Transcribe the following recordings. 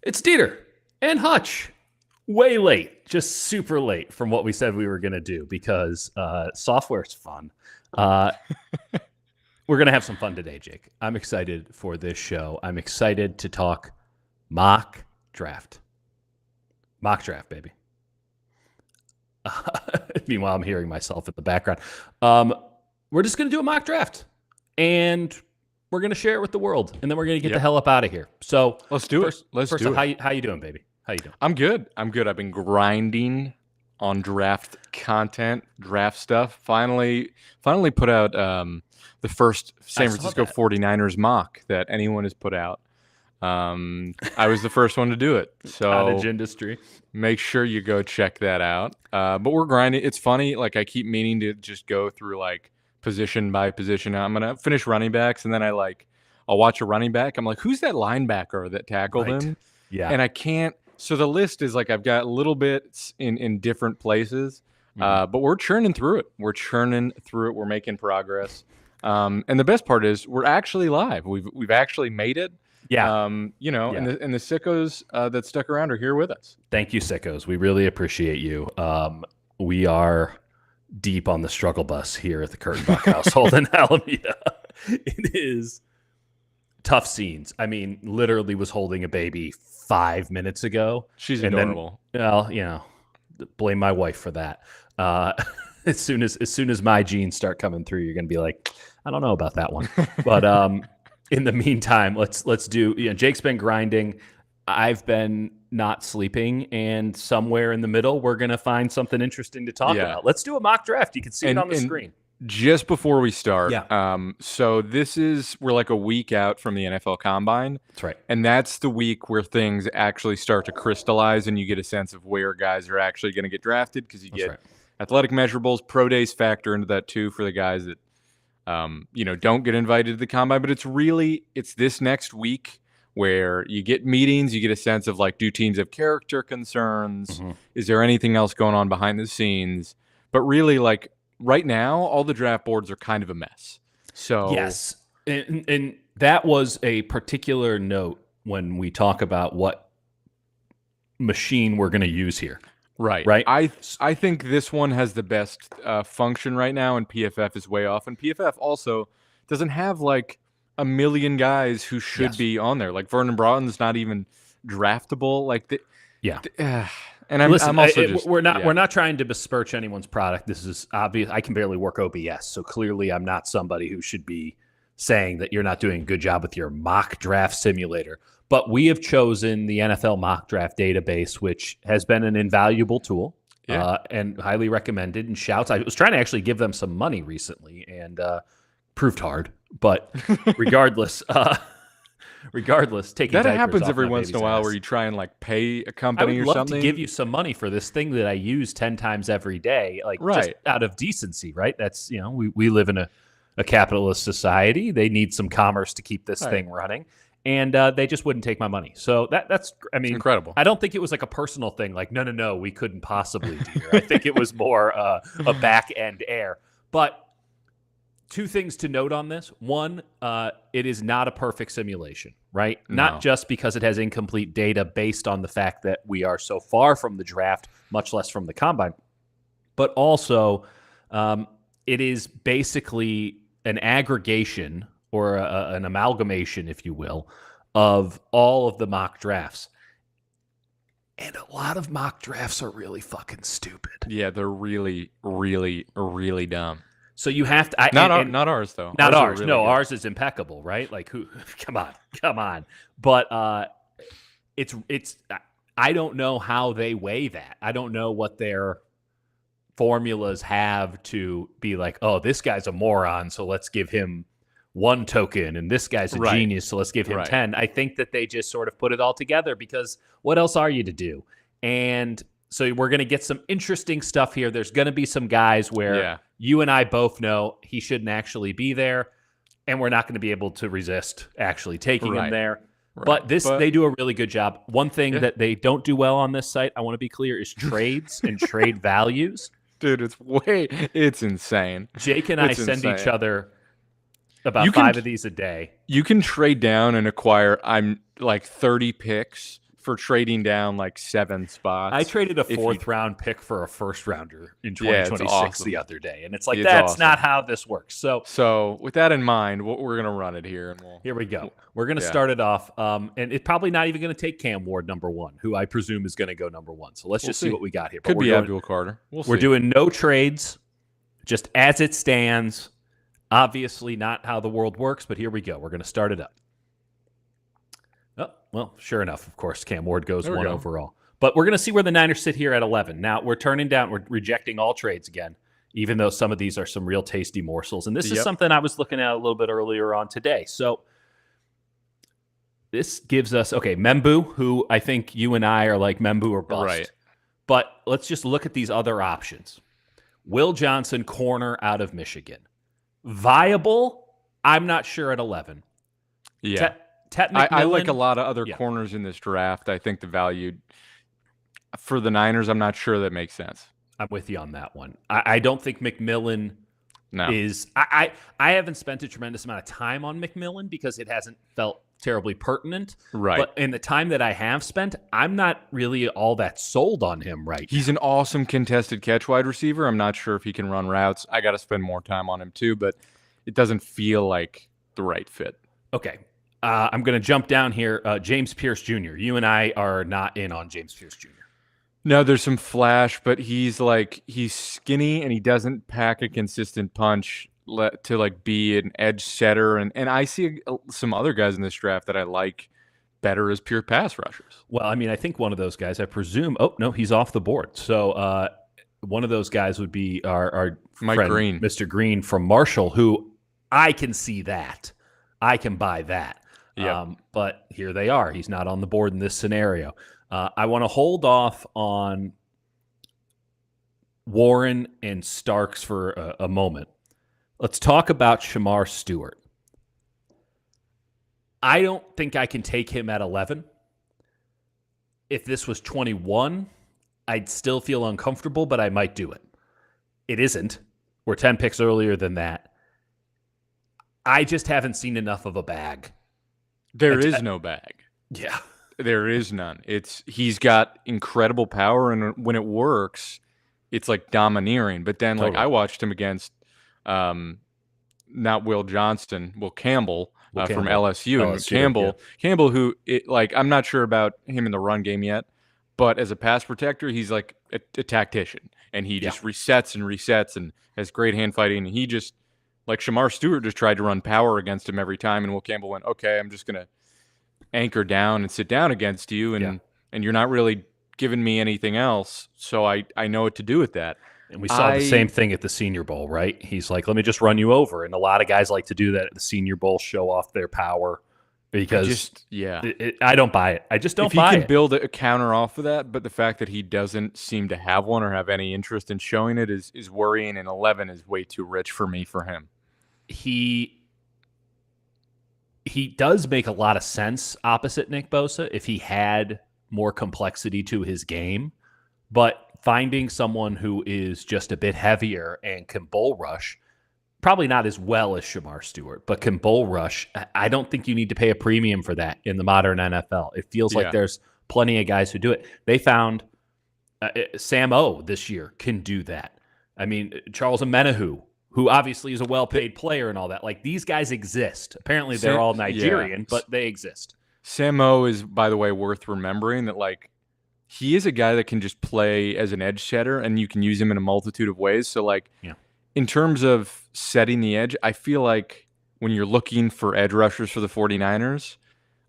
It's Dieter and Hutch. Way late, just super late from what we said we were going to do because software's fun. Uh, we're going to have some fun today, Jake. I'm excited for this show. I'm excited to talk mock draft. Mock draft, baby. Meanwhile, I'm hearing myself in the background. We're just going to do a mock draft. And we're going to share it with the world. And then we're going to get the hell up out of here. So let's do it. Let's first do off, it. How you doing, baby? How you doing? I'm good. I've been grinding on draft content, draft stuff. Finally put out the first San Francisco 49ers mock that anyone has put out. I was the first one to do it. So Cottage industry. Make sure you go check that out. But we're grinding. It's funny. Like I keep meaning to just go through like position by position. I'm going to finish running backs and then I'll watch a running back. I'm like, who's that linebacker that tackled him? Yeah. And I can't. So the list is like I've got little bits in different places, but we're churning through it. We're making progress. And the best part is we're actually live. We've actually made it. Yeah. And the sickos that stuck around are here with us. Thank you, sickos. We really appreciate you. We are deep on the struggle bus here at the Cornerback household in Alameda. It is tough scenes. I mean, literally was holding a baby 5 minutes ago. She's adorable. Well, blame my wife for that. As soon as my genes start coming through, you're gonna be like, I don't know about that one. But in the meantime, let's do. Jake's been grinding. I've been not sleeping, and somewhere in the middle, we're gonna find something interesting to talk about. Let's do a mock draft. You can see it on the screen. Just before we start, so we're like a week out from the NFL Combine. That's right. And that's the week where things actually start to crystallize and you get a sense of where guys are actually going to get drafted because you get athletic measurables. Pro days factor into that too for the guys that, don't get invited to the Combine. But it's this next week where you get meetings, you get a sense of like, do teams have character concerns? Mm-hmm. Is there anything else going on behind the scenes? But really like, right now, all the draft boards are kind of a mess. So yes, and that was a particular note when we talk about what machine we're going to use here. Right. I think this one has the best function right now, and PFF is way off. And PFF also doesn't have like a million guys who should be on there. Like Vernon Broughton's not even draftable. And I'm also we're not trying to besmirch anyone's product. This is obvious. I can barely work OBS, so clearly I'm not somebody who should be saying that you're not doing a good job with your mock draft simulator. But we have chosen the NFL mock draft database, which has been an invaluable tool and highly recommended. And shouts. I was trying to actually give them some money recently and proved hard. But regardless, taking that happens every once in a while where you try and like pay a company or something. I would love to give you some money for this thing that I use 10 times every day, just out of decency, right? That's we live in a capitalist society. They need some commerce to keep this thing running, and they just wouldn't take my money. So that's it's incredible. I don't think it was like a personal thing, like no, we couldn't possibly do it. I think it was more a back end error, but. Two things to note on this. One, it is not a perfect simulation, right? No. Not just because it has incomplete data based on the fact that we are so far from the draft, much less from the combine, but also it is basically an aggregation or an amalgamation, if you will, of all of the mock drafts. And a lot of mock drafts are really fucking stupid. Yeah, they're really, really, really dumb. So you have to not ours though. Not ours. Really good. Ours is impeccable, right? Like who? Come on. But it's. I don't know how they weigh that. I don't know what their formulas have to be like. Oh, this guy's a moron, so let's give him 1 token, and this guy's a genius, so let's give him 10. I think that they just sort of put it all together because what else are you to do? And so we're going to get some interesting stuff here. There's going to be some guys where you and I both know he shouldn't actually be there, and we're not going to be able to resist actually taking him there. Right. But they do a really good job. One thing that they don't do well on this site, I want to be clear, is trades and trade values. Dude, it's insane. Jake and I send each other about 5 of these a day. You can trade down and acquire 30 picks for trading down like 7 spots. I traded a 4th-round pick for a 1st-rounder in 2026 awesome. the other day, and it's like, It's that's awesome. not how this works. So with that in mind, we're going to run it here. And here we go. We're going to start it off, and it's probably not even going to take Cam Ward number 1, who I presume is going to go number 1. So let's just see what we got here. Could be Abdul Carter. We're doing no trades, just as it stands. Obviously not how the world works, but here we go. We're going to start it up. Oh, well, sure enough, of course, Cam Ward goes 1 overall. But we're going to see where the Niners sit here at 11. Now, we're rejecting all trades again, even though some of these are some real tasty morsels. And this is something I was looking at a little bit earlier on today. So this gives us, Membu, who I think you and I are like Membu or bust. Right. But let's just look at these other options. Will Johnson, corner out of Michigan. Viable? I'm not sure at 11. Yeah. I like a lot of other corners in this draft. I think the value for the Niners, I'm not sure that makes sense. I'm with you on that one. I don't think McMillan is – I haven't spent a tremendous amount of time on McMillan because it hasn't felt terribly pertinent. Right. But in the time that I have spent, I'm not really all that sold on him right now. He's an awesome contested catch wide receiver. I'm not sure if he can run routes. I got to spend more time on him too, but it doesn't feel like the right fit. Okay. I'm going to jump down here. James Pierce Jr. You and I are not in on James Pierce Jr. No, there's some flash, but he's skinny and he doesn't pack a consistent punch to be an edge setter. And I see some other guys in this draft that I like better as pure pass rushers. Well, I mean, I think one of those guys, I presume, oh, no, he's off the board. So one of those guys would be our Mike friend, Green. Mr. Green from Marshall, who I can see that. I can buy that. Yeah. But here they are. He's not on the board in this scenario. I want to hold off on Warren and Starks for a moment. Let's talk about Shamar Stewart. I don't think I can take him at 11. If this was 21, I'd still feel uncomfortable, but I might do it. It isn't. We're 10 picks earlier than that. I just haven't seen enough of a bag. There is no bag. Yeah. There is none. He's got incredible power, and when it works, it's like domineering. But then, I watched him against not Will Johnston, Will Campbell, from LSU. And Campbell, who I'm not sure about him in the run game yet, but as a pass protector, he's like a tactician, and he just resets and has great hand fighting. And he just Shamar Stewart just tried to run power against him every time, and Will Campbell went, okay, I'm just gonna anchor down and sit down against you, and you're not really giving me anything else, so I know what to do with that. And we saw the same thing at the Senior Bowl, right? He's like, let me just run you over. And a lot of guys like to do that at the Senior Bowl, show off their power, because I don't buy it. I just don't buy it. If he can build a counter off of that, but the fact that he doesn't seem to have one or have any interest in showing it is worrying, and 11 is way too rich for me for him. He does make a lot of sense opposite Nick Bosa if he had more complexity to his game, but finding someone who is just a bit heavier and can bull rush, probably not as well as Shamar Stewart, but can bull rush, I don't think you need to pay a premium for that in the modern NFL. It feels like there's plenty of guys who do it. They found Sam O this year can do that. I mean, Charles Omenihu, who obviously is a well-paid player and all that. These guys exist. Apparently they're all Nigerian, but they exist. Sam O is, by the way, worth remembering that, he is a guy that can just play as an edge setter, and you can use him in a multitude of ways. So, in terms of setting the edge, I feel like when you're looking for edge rushers for the 49ers,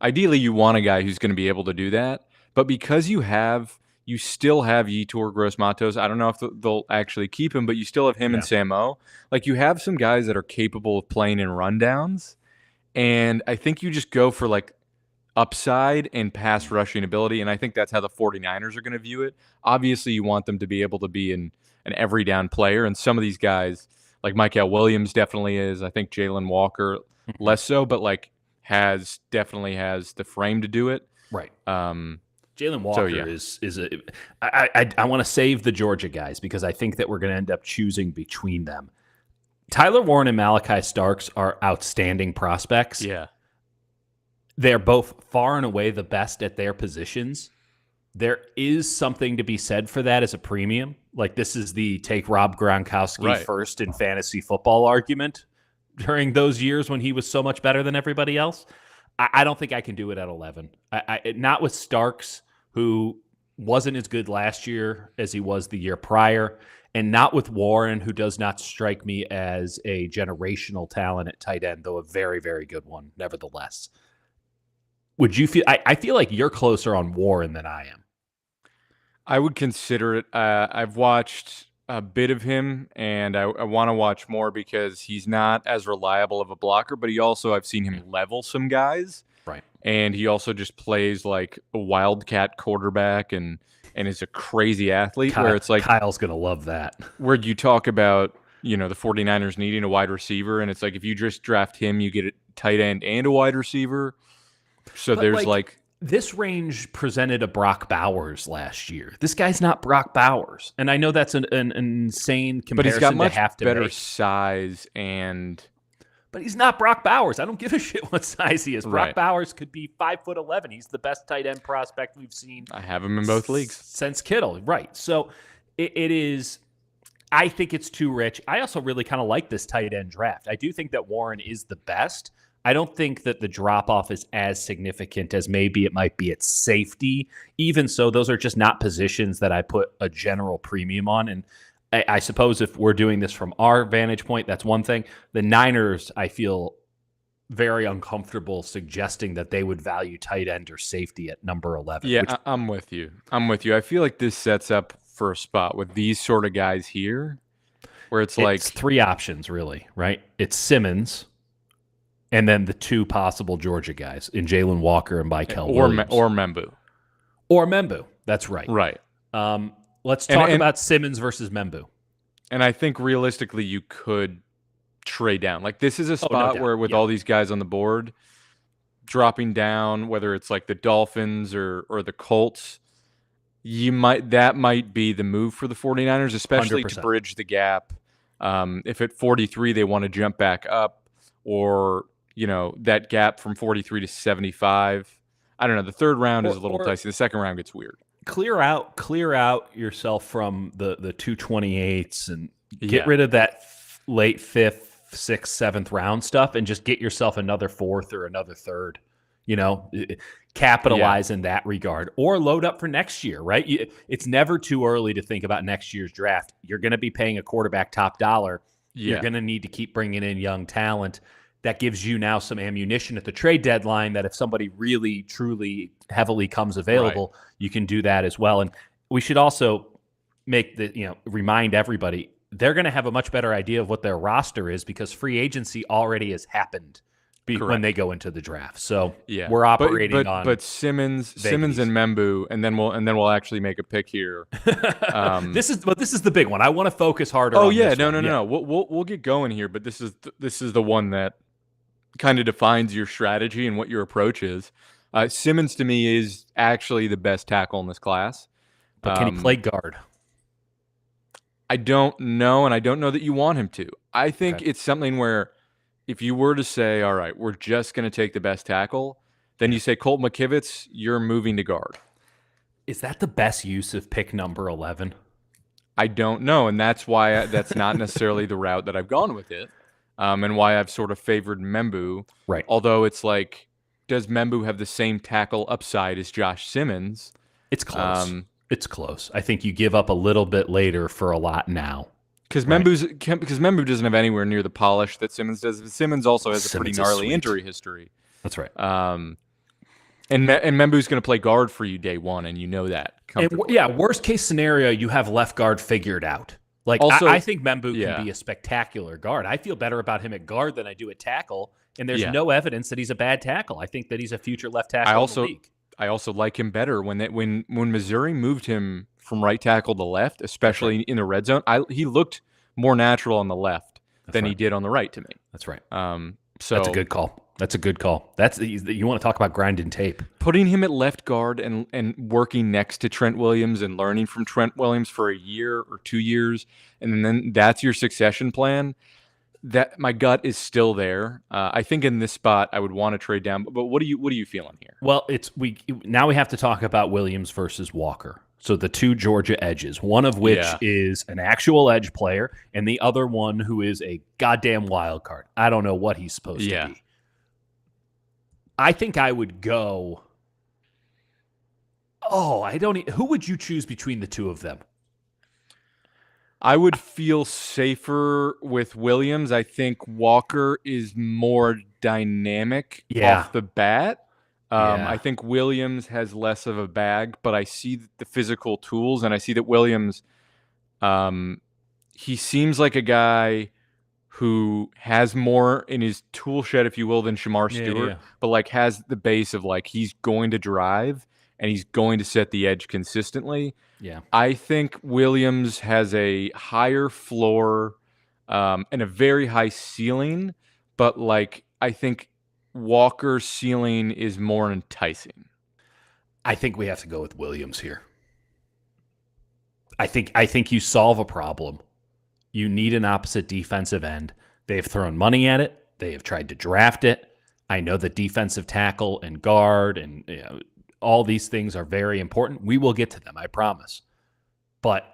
ideally you want a guy who's going to be able to do that. But because you still have Yetur Gross-Matos. I don't know if they'll actually keep him, but you still have him and Sam O. You have some guys that are capable of playing in rundowns, and I think you just go for upside and pass rushing ability, and I think that's how the 49ers are going to view it. Obviously, you want them to be able to be an every down player, and some of these guys, like Mikael Williams definitely is. I think Jalen Walker less so, but definitely has the frame to do it. Right. Jalen Walker is I want to save the Georgia guys because I think that we're going to end up choosing between them. Tyler Warren and Malachi Starks are outstanding prospects. Yeah. they're both far and away the best at their positions. There is something to be said for that as a premium. Like, this is the take Rob Gronkowski first in fantasy football argument during those years when he was so much better than everybody else. I don't think I can do it at 11. Not with Starks, who wasn't as good last year as he was the year prior, and not with Warren, who does not strike me as a generational talent at tight end, though a very, very good one, nevertheless. Would you feel? I feel like you're closer on Warren than I am. I would consider it. I've watched a bit of him, and I want to watch more because he's not as reliable of a blocker, but I've seen him level some guys. Right. And he also just plays like a wildcat quarterback and is a crazy athlete where it's like Kyle's going to love that. Where you talk about, the 49ers needing a wide receiver, and it's like if you just draft him, you get a tight end and a wide receiver. So there's this range presented a Brock Bowers last year. This guy's not Brock Bowers, and I know that's an insane comparison. But he's got much to have to better make. Size But he's not Brock Bowers. I don't give a shit what size he is. Brock Bowers could be 5'11". He's the best tight end prospect we've seen. I have him in both leagues since Kittle, right? So it is. I think it's too rich. I also really kind of like this tight end draft. I do think that Warren is the best. I don't think that the drop-off is as significant as maybe it might be at safety. Even so, those are just not positions that I put a general premium on. And I suppose if we're doing this from our vantage point, that's one thing. The Niners, I feel very uncomfortable suggesting that they would value tight end or safety at number 11. Yeah, I'm with you. I feel like this sets up for a spot with these sort of guys here where it's like three options, really, right? It's Simmons, and then the two possible Georgia guys in Jalen Walker and Michael Williams. Or Membu. Or Membu. That's right. Right. Let's talk about Simmons versus Membu. And I think realistically you could trade down. Like, this is a spot where with all these guys on the board, dropping down, whether it's like the Dolphins or the Colts, that might be the move for the 49ers, especially 100%. To bridge the gap. If at 43 they want to jump back up, or that gap from 43 to 75. I don't know. The third round is a little dicey. The second round gets weird. Clear out yourself from the 228s and get rid of that late 5th, 6th, 7th round stuff and just get yourself another 4th or another 3rd. Capitalize in that regard, or load up for next year, right? It's never too early to think about next year's draft. You're going to be paying a quarterback top dollar. You're going to need to keep bringing in young talent. That gives you now some ammunition at the trade deadline that if somebody really, truly heavily comes available, you can do that as well. And we should also remind everybody, they're going to have a much better idea of what their roster is because free agency already has happened when they go into the draft. So we're operating on. But Simmons and Membu, and then we'll actually make a pick here. This is the big one. I want to focus harder. Oh yeah, no. We'll get going here, but this is the one that kind of defines your strategy and what your approach is. Simmons to me is actually the best tackle in this class. But can he play guard? I don't know, and I don't know that you want him to. I think it's something where if you were to say, all right, we're just going to take the best tackle, then you say Colt McKivitz, you're moving to guard. Is that the best use of pick number 11? I don't know, and that's why that's not necessarily the route that I've gone with it. And why I've sort of favored Membu. Right. Although it's like, does Membu have the same tackle upside as Josh Simmons? It's close. It's close. I think you give up a little bit later for a lot now. Because Membu doesn't have anywhere near the polish that Simmons does. Simmons also has a pretty gnarly injury history. That's right. And Membu's going to play guard for you day one, and you know that. Worst case scenario, you have left guard figured out. Like, also, I think Membu can be a spectacular guard. I feel better about him at guard than I do at tackle, and there's no evidence that he's a bad tackle. I think that he's a future left tackle in the league. I also like him better when Missouri moved him from right tackle to left, especially in the red zone. He looked more natural on the left than he did on the right to me. That's right. So that's a good call. You want to talk about grinding tape. Putting him at left guard and working next to Trent Williams and learning from Trent Williams for a year or 2 years, and then that's your succession plan. that my gut is still there. I think in this spot I would want to trade down. But what are you feeling here? Well, now we have to talk about Williams versus Walker. So the two Georgia edges, one of which is an actual edge player, and the other one who is a goddamn wild card. I don't know what he's supposed to be. I think I would go. Oh, who would you choose between the two of them? I would feel safer with Williams. I think Walker is more dynamic off the bat. I think Williams has less of a bag, but I see the physical tools, and I see that Williams, he seems like a guy who has more in his tool shed, if you will, than Shamar Stewart, but like has the base of like he's going to drive and he's going to set the edge consistently. Yeah, I think Williams has a higher floor and a very high ceiling, but like I think Walker's ceiling is more enticing. I think we have to go with Williams here. I think you solve a problem. You need an opposite defensive end. They've thrown money at it. They have tried to draft it. I know that defensive tackle and guard and all these things are very important. We will get to them, I promise. But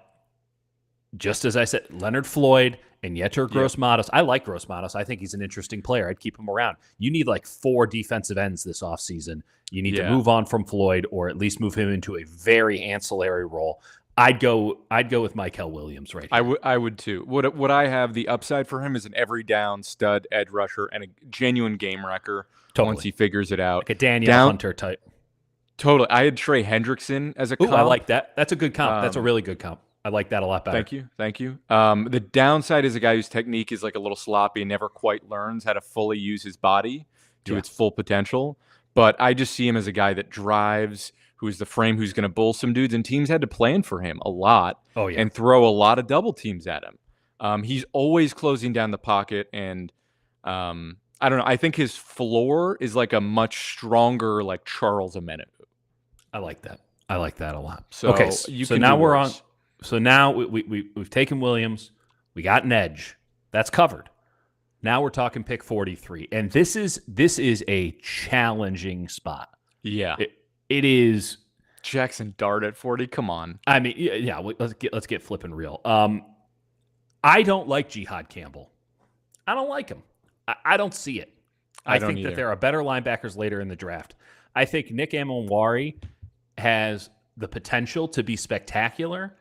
just as I said, Leonard Floyd and Yetur Gross-Matos. I like Gross-Matos. I think he's an interesting player. I'd keep him around. You need like 4 defensive ends this offseason. You need to move on from Floyd or at least move him into a very ancillary role. I'd go with Mykel Williams right here. I would too. Would I have the upside for him as an every down stud edge rusher and a genuine game wrecker once he figures it out. Like a Daniel Hunter type. Totally. I had Trey Hendrickson as a comp. I like that. That's a good comp. That's a really good comp. I like that a lot better. Thank you. The downside is a guy whose technique is like a little sloppy and never quite learns how to fully use his body to its full potential. But I just see him as a guy that drives, who's the frame, who's going to bull some dudes, and teams had to plan for him a lot and throw a lot of double teams at him. He's always closing down the pocket, and I don't know. I think his floor is like a much stronger, like Charles Omenihu. I like that. I like that a lot. So now we're on. So now we've taken Williams. We got an edge. That's covered. Now we're talking pick 43, and this is a challenging spot. Yeah, it is. Jackson Dart at 40. Come on. I mean, yeah. Let's get flipping real. I don't like Jihad Campbell. I don't like him. I don't see it. I think that there are better linebackers later in the draft. I think Nick Amonwari has the potential to be spectacular.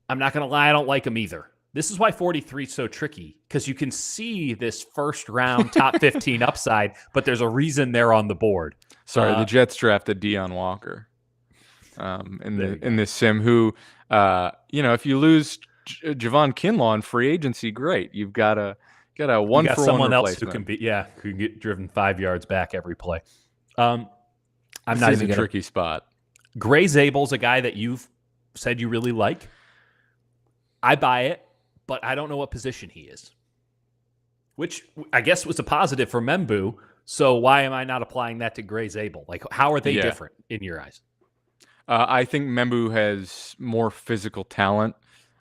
I'm not going to lie, I don't like him either. This is why 43 is so tricky, because you can see this first round top 15 upside, but there's a reason they're on the board. Sorry, the Jets drafted Deion Walker in this sim, who, if you lose Javon Kinlaw in free agency, great. You've got a one for someone one else who can get driven 5 yards back every play. I'm not even a tricky spot. Gray Zabel's a guy that you've said you really like. I buy it, but I don't know what position he is, which I guess was a positive for Membu. So why am I not applying that to Gray Zabel? Like, how are they different in your eyes? I think Membu has more physical talent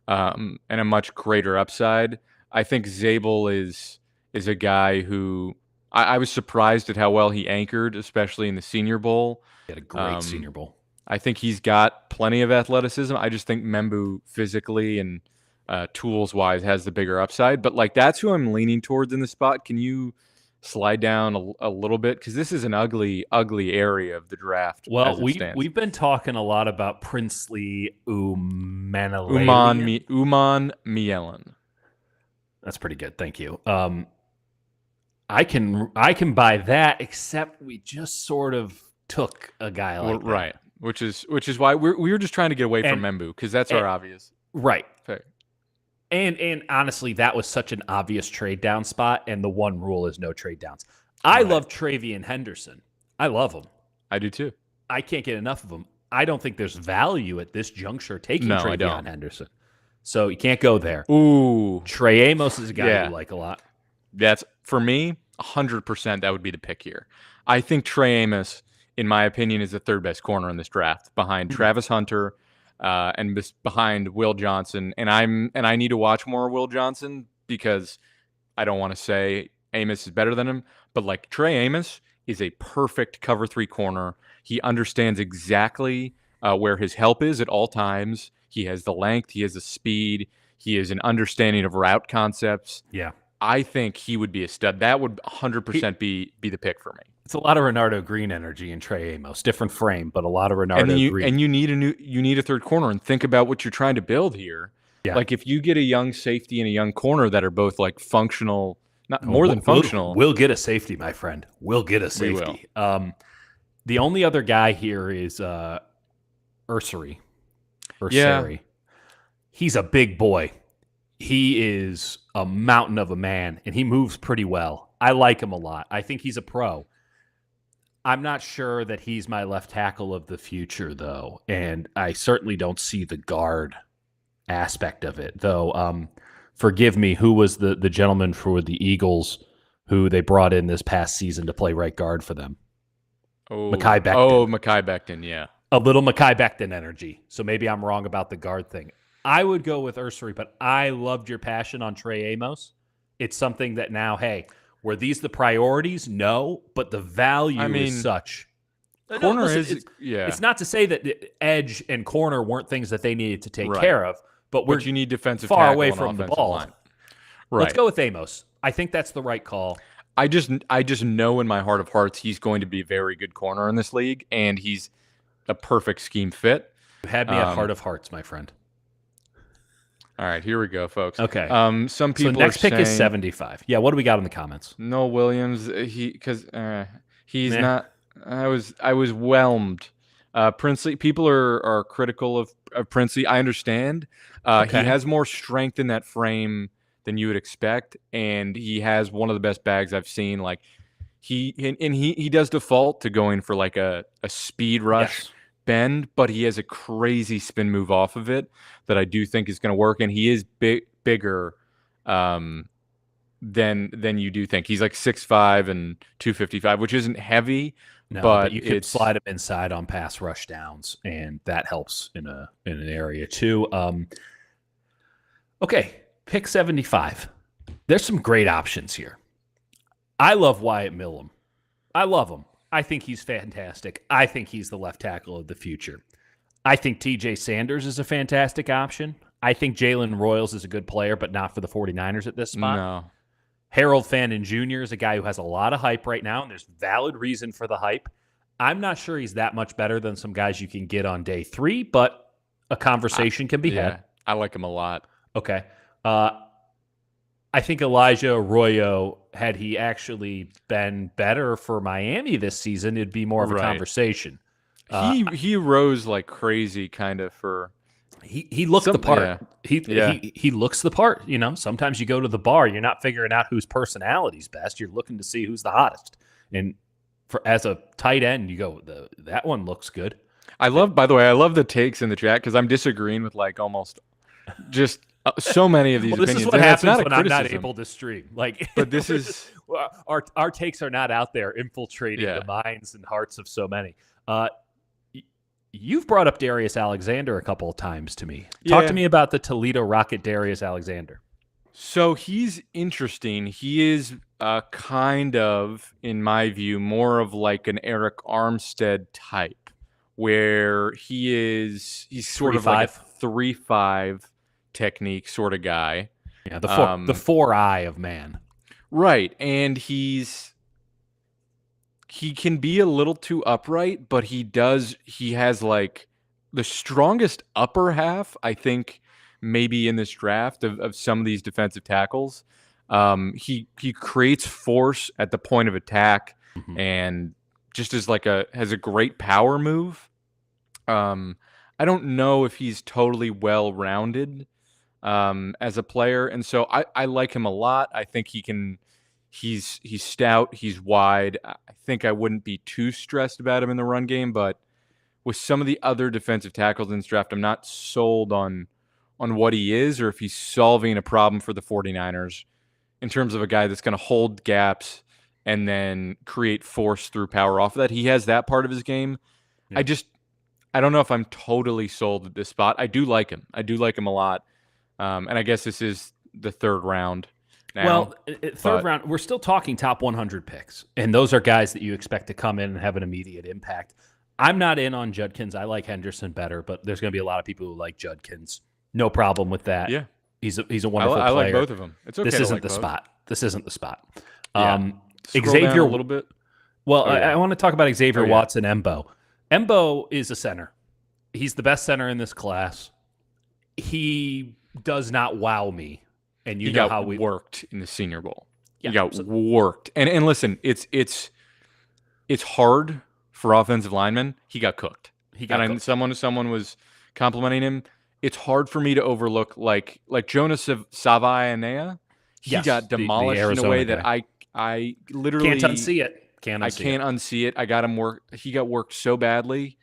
and a much greater upside. I think Zabel is a guy who I was surprised at how well he anchored, especially in the Senior Bowl. He had a great Senior Bowl. I think he's got plenty of athleticism. I just think Membu physically and tools-wise has the bigger upside. But, like, that's who I'm leaning towards in the spot. Can you slide down a little bit? Because this is an ugly, ugly area of the draft. Well, we've been talking a lot about Princely Uman Mielen. That's pretty good. Thank you. I can buy that, except we just sort of took a guy like that. Right. Which is why we were just trying to get away from Membu, because that's our obvious. Right. Fair. And honestly, that was such an obvious trade down spot, and the one rule is no trade downs. I love Travian Henderson. I love him. I do too. I can't get enough of him. I don't think there's value at this juncture taking Travian Henderson. So you can't go there. Ooh. Trey Amos is a guy you like a lot. That's, for me, 100% that would be the pick here. I think Trey Amos, in my opinion, is the third best corner in this draft, behind Travis Hunter and behind Will Johnson. And I need to watch more Will Johnson, because I don't want to say Amos is better than him, but like Trey Amos is a perfect cover 3 corner. He understands exactly where his help is at all times. He has the length, he has the speed, he has an understanding of route concepts. Yeah. I think he would be a stud. That would 100% be the pick for me. It's a lot of Renardo Green energy in Trey Amos. Different frame, but a lot of Renardo Green. And you need a third corner, and think about what you're trying to build here. Yeah. Like if you get a young safety and a young corner that are both like functional, not more than functional. We'll get a safety, my friend. We'll get a safety. The only other guy here is Ursary. Yeah. He's a big boy. He is a mountain of a man, and he moves pretty well. I like him a lot. I think he's a pro. I'm not sure that he's my left tackle of the future, though, and I certainly don't see the guard aspect of it, though. Forgive me, who was the gentleman for the Eagles who they brought in this past season to play right guard for them? Mekhi Becton. Oh, Mekhi Becton, yeah. A little Mekhi Becton energy. So maybe I'm wrong about the guard thing. I would go with Ursary, but I loved your passion on Trey Amos. It's something that now, hey, were these the priorities? No, but the value is such. Corner it's not to say that edge and corner weren't things that they needed to take care of, but you need defensive far away from the ball. Line. Right. Let's go with Amos. I think that's the right call. I just know in my heart of hearts he's going to be a very good corner in this league, and he's a perfect scheme fit. You had me at heart of hearts, my friend. All right, here we go, folks. Okay. Some people. So next pick is 75. Yeah. What do we got in the comments? Noel Williams. He's not. I was whelmed. Princely. People are critical of Princely. I understand. He has more strength in that frame than you would expect, and he has one of the best bags I've seen. Like he does default to going for like a speed rush bend, but he has a crazy spin move off of it that I do think is going to work, and he is bigger than you do think. He's like 6'5" and 255, which isn't heavy. No, but you can slide him inside on pass rush downs, and that helps in an area too. Okay, pick 75. There's some great options here. I love Wyatt Millum. I love him. I think he's fantastic. I think he's the left tackle of the future. I think TJ Sanders is a fantastic option. I think Jalen Royals is a good player, but not for the 49ers at this spot. No. Harold Fannin Jr. is a guy who has a lot of hype right now, and there's valid reason for the hype. I'm not sure he's that much better than some guys you can get on day 3, but a conversation can be had. I like him a lot. Okay. I think Elijah Arroyo, had he actually been better for Miami this season, it'd be more of a conversation. He rose like crazy kind of for... He looked the part. Yeah. He looks the part. You know, sometimes you go to the bar, you're not figuring out whose personality's best. You're looking to see who's the hottest. And as a tight end, you go, that one looks good. By the way, I love the takes in the chat because I'm disagreeing with like almost just so many of these opinions. This is what happens when I'm not able to stream. But this is our takes are not out there infiltrating the minds and hearts of so many. You've brought up Darius Alexander a couple of times to me. Talk to me about the Toledo Rocket Darius Alexander. So he's interesting. He is kind of, in my view, more of like an Eric Armstead type, where he's sort of like a 3-5 technique sort of guy. Yeah, the 4-eye of man. Right, and he can be a little too upright, but he has like the strongest upper half, I think, maybe in this draft of some of these defensive tackles. He creates force at the point of attack, and just has a great power move. I don't know if he's totally well-rounded as a player, and so I like him a lot. I think he's stout, he's wide. I think I wouldn't be too stressed about him in the run game, but with some of the other defensive tackles in this draft, I'm not sold on what he is or if he's solving a problem for the 49ers in terms of a guy that's going to hold gaps and then create force through power off of that. He has that part of his game. Yeah. I don't know if I'm totally sold at this spot. I do like him. I do like him a lot. And I guess this is the third round. now. Well, third round, we're still talking top 100 picks, and those are guys that you expect to come in and have an immediate impact. I'm not in on Judkins. I like Henderson better, but there's going to be a lot of people who like Judkins. No problem with that. Yeah, he's a wonderful player. I like both of them. It's okay. This isn't like the both. spot. This isn't the spot. Yeah. Xavier a little bit. Well, I want to talk about Xavier Watts and Embo. Embo is a center. He's the best center in this class. He does not wow me. And you know how we worked in the Senior Bowl. Yeah, he got worked. And listen, it's hard for offensive linemen. He got cooked. Someone was complimenting him. It's hard for me to overlook like Jonas Savaianea. He got demolished in a way that I literally can't unsee it. I can't unsee it. I got him He got worked so badly.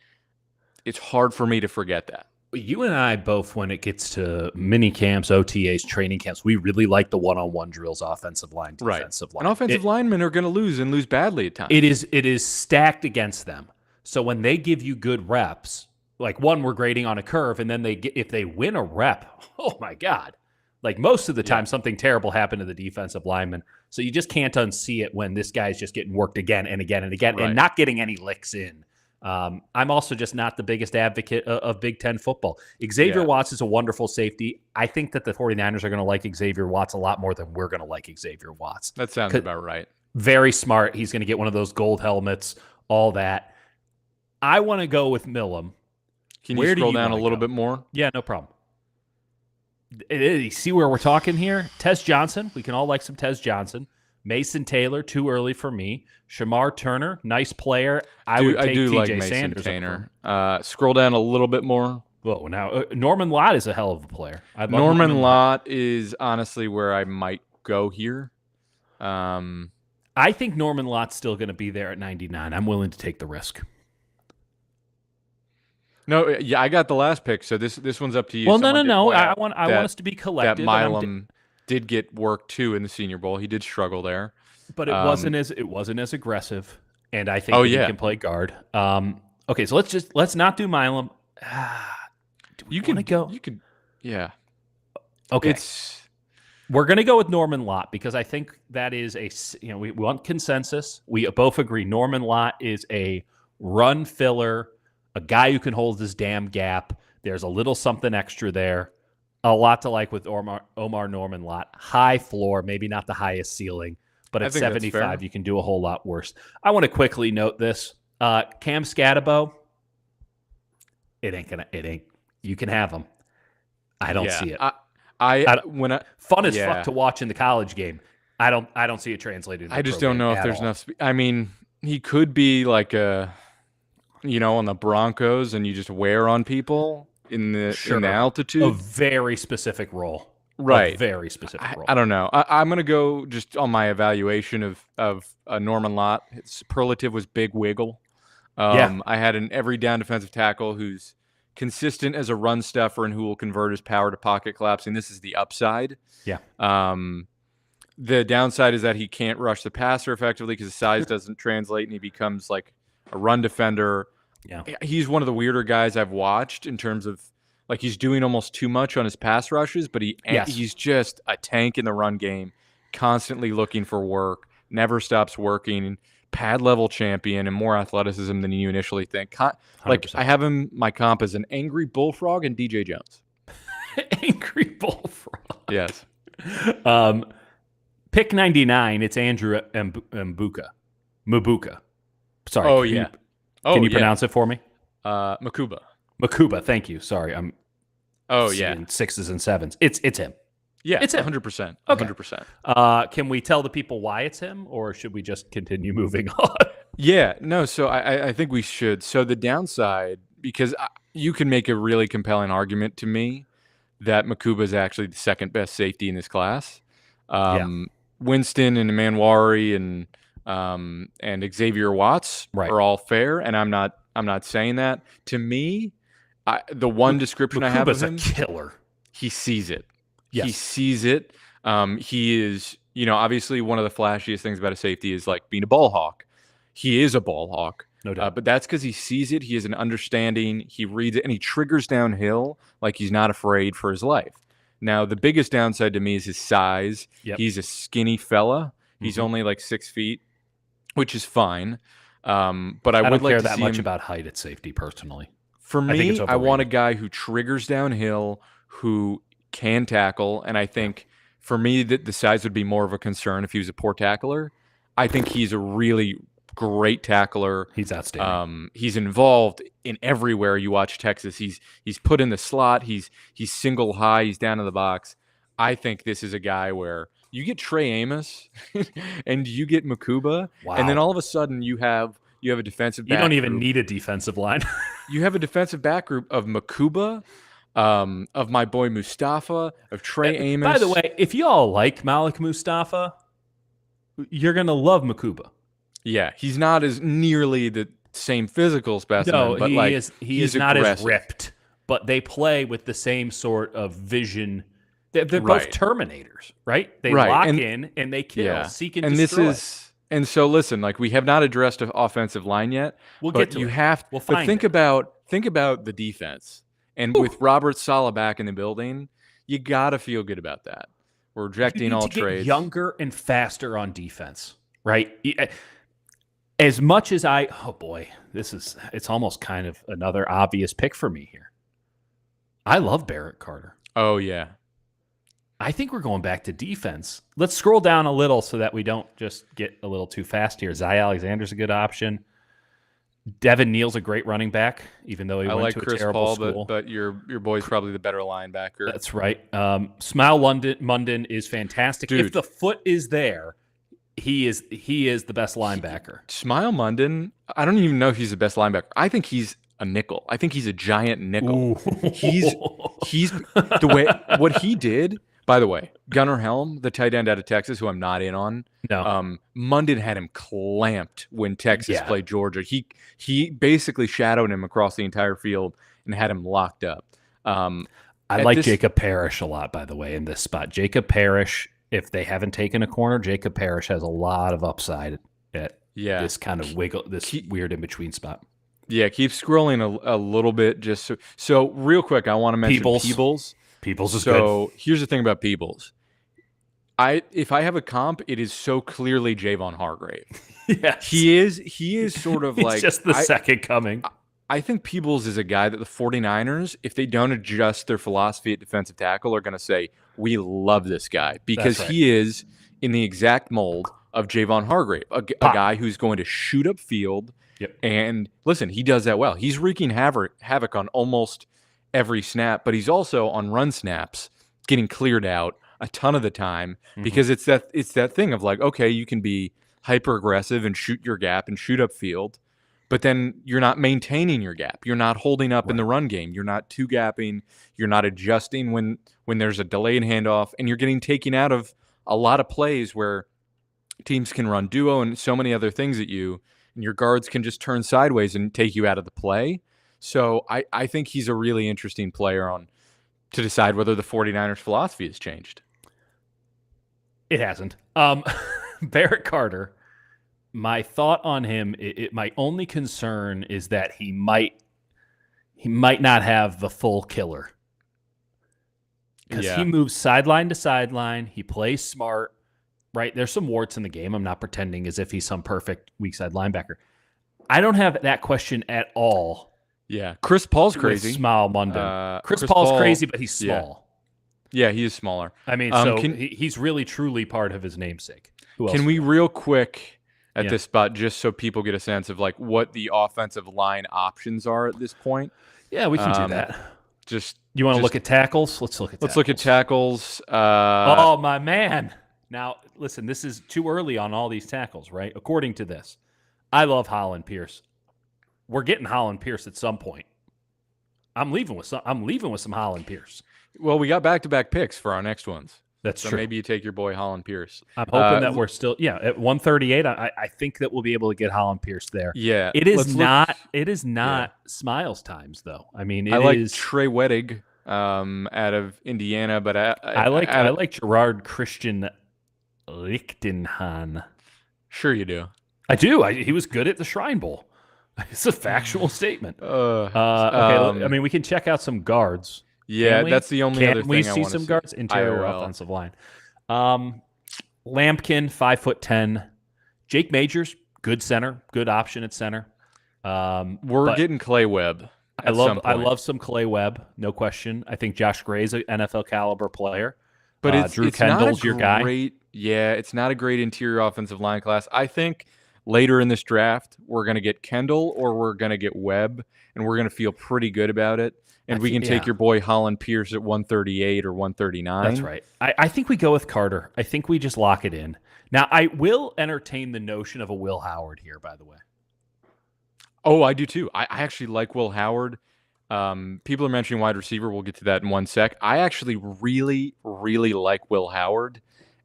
It's hard for me to forget that. You and I both, when it gets to mini camps, OTAs, training camps, we really like the one-on-one drills, offensive line, defensive line. And offensive linemen are going to lose and lose badly at times. It is stacked against them. So when they give you good reps, like we're grading on a curve, and then if they win a rep, oh my God. Like most of the time, something terrible happened to the defensive lineman. So you just can't unsee it when this guy's just getting worked again and again and again and not getting any licks in. I'm also just not the biggest advocate of Big Ten football. Xavier Watts is a wonderful safety. I think that the 49ers are going to like Xavier Watts a lot more than we're going to like Xavier Watts. That sounds about right. Very smart. He's going to get one of those gold helmets, all that. I want to go with Millam. Can you scroll down a little bit more? Yeah, no problem. You see where we're talking here? Tez Johnson. We can all like some Tez Johnson. Mason Taylor, too early for me. Shamar Turner, nice player. I would take TJ like Mason Sanders. Taylor. Scroll down a little bit more. Whoa, now Norman Lott is a hell of a player. Norman Lott is honestly where I might go here. I think Norman Lott's still going to be there at 99. I'm willing to take the risk. No, yeah, I got the last pick, so this one's up to you. Well, no. I want us to be collective. That Milam did get work too in the Senior Bowl. He did struggle there, but it wasn't as aggressive. And I think he can play guard. Okay, so let's not do Milam. You can go. You could, yeah. Okay, we're gonna go with Norman Lott because I think that is we want consensus. We both agree Norman Lott is a run filler. A guy who can hold his damn gap. There's a little something extra there. A lot to like with Omar Norman Lott. High floor, maybe not the highest ceiling, but at 75, you can do a whole lot worse. I want to quickly note this. Cam Scatabo, you can have him. I don't see it. Fun as fuck to watch in the college game. I don't see it translated. I just don't know if there's enough. I mean, he could be like on the Broncos, and you just wear on people in the altitude. A very specific role. Right. A very specific role. I don't know. I'm going to go just on my evaluation of Norman Lott. His superlative was big wiggle. I had an every down defensive tackle who's consistent as a run stuffer and who will convert his power to pocket collapsing. This is the upside. Yeah. The downside is that he can't rush the passer effectively because his size doesn't translate, and he becomes like a run defender. Yeah, he's one of the weirder guys I've watched in terms of like he's doing almost too much on his pass rushes, but he's just a tank in the run game, constantly looking for work, never stops working, pad level champion, and more athleticism than you initially think. Like 100%. I have him, my comp is an angry bullfrog and DJ Jones. Angry bullfrog. Yes. Pick 99. It's Andrew Mbuka. Sorry. Oh, yeah. Can you pronounce it for me? Makuba. Thank you. Sorry, I'm. seeing 6s and 7s. It's him. Yeah, it's him. 100%. Okay. 100%. Can we tell the people why it's him, or should we just continue moving on? Yeah, no. So I think we should. So the downside, because you can make a really compelling argument to me that Makuba is actually the second best safety in this class. Winston and Manwari and Xavier Watts are all fair, and I'm not saying that. To me, the one description I have of him, a killer. He sees it. Yes. He sees it. He is, obviously one of the flashiest things about a safety is like being a ball hawk. He is a ball hawk. No doubt. But that's because he sees it. He has an understanding. He reads it, and he triggers downhill like he's not afraid for his life. Now, the biggest downside to me is his size. Yep. He's a skinny fella. He's only like 6 feet, which is fine. But I would don't like care to that see much him. about height at safety, personally. For me, I want a overrated. guy who triggers downhill, who can tackle, and I think for me that the size would be more of a concern if he was a poor tackler. I think he's a really great tackler. He's outstanding. He's involved in everywhere you watch Texas. He's put in the slot. He's single high. He's down in the box. I think this is a guy where you get Trey Amos and you get Makuba, and then all of a sudden you have a defensive back. You don't even group. need a defensive line. You have a defensive back group of Makuba, of my boy Mustafa, of Trey Amos. By the way, if y'all like Malik Mustafa, you're gonna love Makuba. Yeah, he's not as nearly the same physical specimen, but he is not as ripped. But they play with the same sort of vision. They're both Terminators, right? They lock in and they kill, seek and destroy. And so listen, like we have not addressed an offensive line yet. We'll get to it. But think about the defense. And with Robert Saleh back in the building, you gotta feel good about that. We're rejecting all trades. Get younger and faster on defense, right? As much as it's almost kind of another obvious pick for me here. I love Barrett Carter. Oh yeah. I think we're going back to defense. Let's scroll down a little so that we don't just get a little too fast here. Zy Alexander's a good option. Devin Neal's a great running back, even though he went to a terrible school. But your boy's probably the better linebacker. That's right. Smile Munden is fantastic. Dude. If the foot is there, he is the best linebacker. Smile Munden, I don't even know if he's the best linebacker. I think he's a nickel. I think he's a giant nickel. Ooh. He's the way what he did. By the way, Gunnar Helm, the tight end out of Texas, who I'm not in on. No. Munden had him clamped when Texas played Georgia. He basically shadowed him across the entire field and had him locked up. I like Jacob Parrish a lot, by the way, in this spot. Jacob Parrish, if they haven't taken a corner, Jacob Parrish has a lot of upside at this kind of weird in-between spot. Yeah, keep scrolling a little bit. Just so real quick, I want to mention Peebles. Peebles is good. So here's the thing about Peebles. If I have a comp, it is so clearly Javon Hargrave. Yes. He is sort of like just the second coming. I think Peebles is a guy that the 49ers, if they don't adjust their philosophy at defensive tackle, are going to say, we love this guy because he is in the exact mold of Javon Hargrave, a guy who's going to shoot up field. Yep. And listen, he does that well. He's wreaking havoc on almost every snap, but he's also on run snaps getting cleared out a ton of the time because it's that thing of like, okay, you can be hyper aggressive and shoot your gap and shoot up field, but then you're not maintaining your gap. You're not holding up in the run game. You're not two gapping. You're not adjusting when there's a delayed handoff, and you're getting taken out of a lot of plays where teams can run duo and so many other things at you, and your guards can just turn sideways and take you out of the play. So I think he's a really interesting player to decide whether the 49ers philosophy has changed. It hasn't. Barrett Carter, my thought on him, my only concern is that he might not have the full killer. Because he moves sideline to sideline. He plays smart, right? There's some warts in the game. I'm not pretending as if he's some perfect weak side linebacker. I don't have that question at all. Yeah, Chris Paul's crazy. Smile Munden. Chris Paul's crazy, but he's small. Yeah, he is smaller. I mean, he's really, truly part of his namesake. Who else? Can we real quick at this spot, just so people get a sense of like what the offensive line options are at this point? Yeah, we can do that. You want to look at tackles? Let's look at tackles. Oh, my man. Now, listen, this is too early on all these tackles, right? According to this, I love Holland Pierce. We're getting Holland Pierce at some point. I'm leaving with some Holland Pierce. Well, we got back-to-back picks for our next ones. That's true. Maybe you take your boy Holland Pierce. I'm hoping that we're still at 138. I think that we'll be able to get Holland Pierce there. Yeah, it is not Smiles times though. I mean, I like Trey Wettig out of Indiana, but I like Gerard Christian Lichtenhahn. Sure, you do. I do. He was good at the Shrine Bowl. It's a factual statement. Okay, I mean, we can check out some guards. Yeah, that's the only other Can we thing I see want to some see. guards? Interior offensive line. Lampkin, 5'10". Jake Majors, good center, good option at center. We're getting Clay Webb. I love some Clay Webb, no question. I think Josh Gray's an NFL caliber player. But Drew Kendall's your guy. Yeah, it's not a great interior offensive line class. I think later in this draft, we're going to get Kendall or we're going to get Webb, and we're going to feel pretty good about it. And we can take your boy Holland Pierce at 138 or 139. That's right. I think we go with Carter. I think we just lock it in. Now, I will entertain the notion of a Will Howard here, by the way. Oh, I do too. I actually like Will Howard. People are mentioning wide receiver. We'll get to that in one sec. I actually really, really like Will Howard,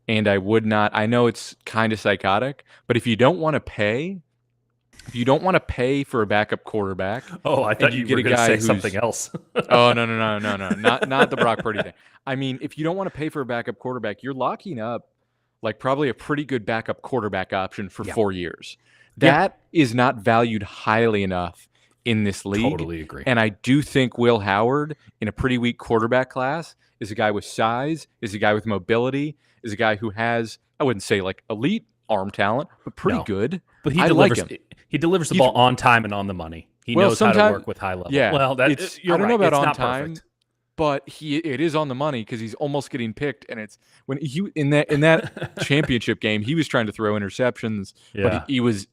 and I would not. I know it's kind of psychotic, but if you don't want to pay for a backup quarterback, I thought you were going to say something else. Oh no, not the Brock Purdy thing. I mean, if you don't want to pay for a backup quarterback, you're locking up like probably a pretty good backup quarterback option for 4 years. That is not valued highly enough in this league. Totally agree. And I do think Will Howard, in a pretty weak quarterback class, is a guy with size, is a guy with mobility, is a guy who has, I wouldn't say like elite arm talent, but pretty good. But he delivers the ball on time and on the money. He knows how to work with high level. Yeah, well, I don't know about on time, but it is on the money because he's almost getting picked. And it's when he in that championship game, he was trying to throw interceptions, but he was.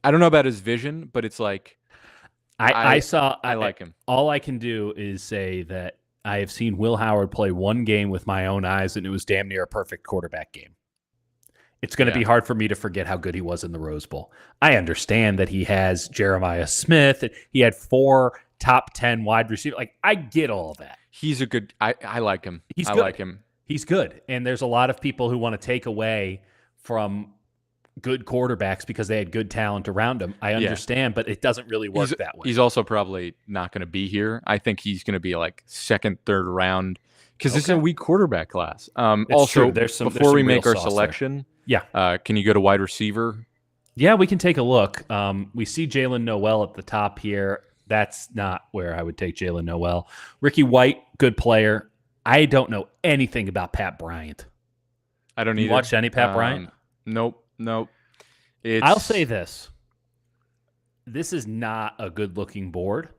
I don't know about his vision, but it's like I like him. All I can do is say that I have seen Will Howard play one game with my own eyes, and it was damn near a perfect quarterback game. It's going to be hard for me to forget how good he was in the Rose Bowl. I understand that he has Jeremiah Smith. And he had 4 top 10 wide receivers. Like, I get all of that. He's a good. I like him. I like him. He's good, and there's a lot of people who want to take away from good quarterbacks because they had good talent around him. I understand, but it doesn't really work that way. He's also probably not going to be here. I think he's going to be like second, third round because this is a weak quarterback class. Also, before we make our selection, can you go to wide receiver? Yeah, we can take a look. We see Jalen Noel at the top here. That's not where I would take Jalen Noel. Ricky White, good player. I don't know anything about Pat Bryant. I don't either. You watched any Pat Bryant? Nope. I'll say this. This is not a good-looking board.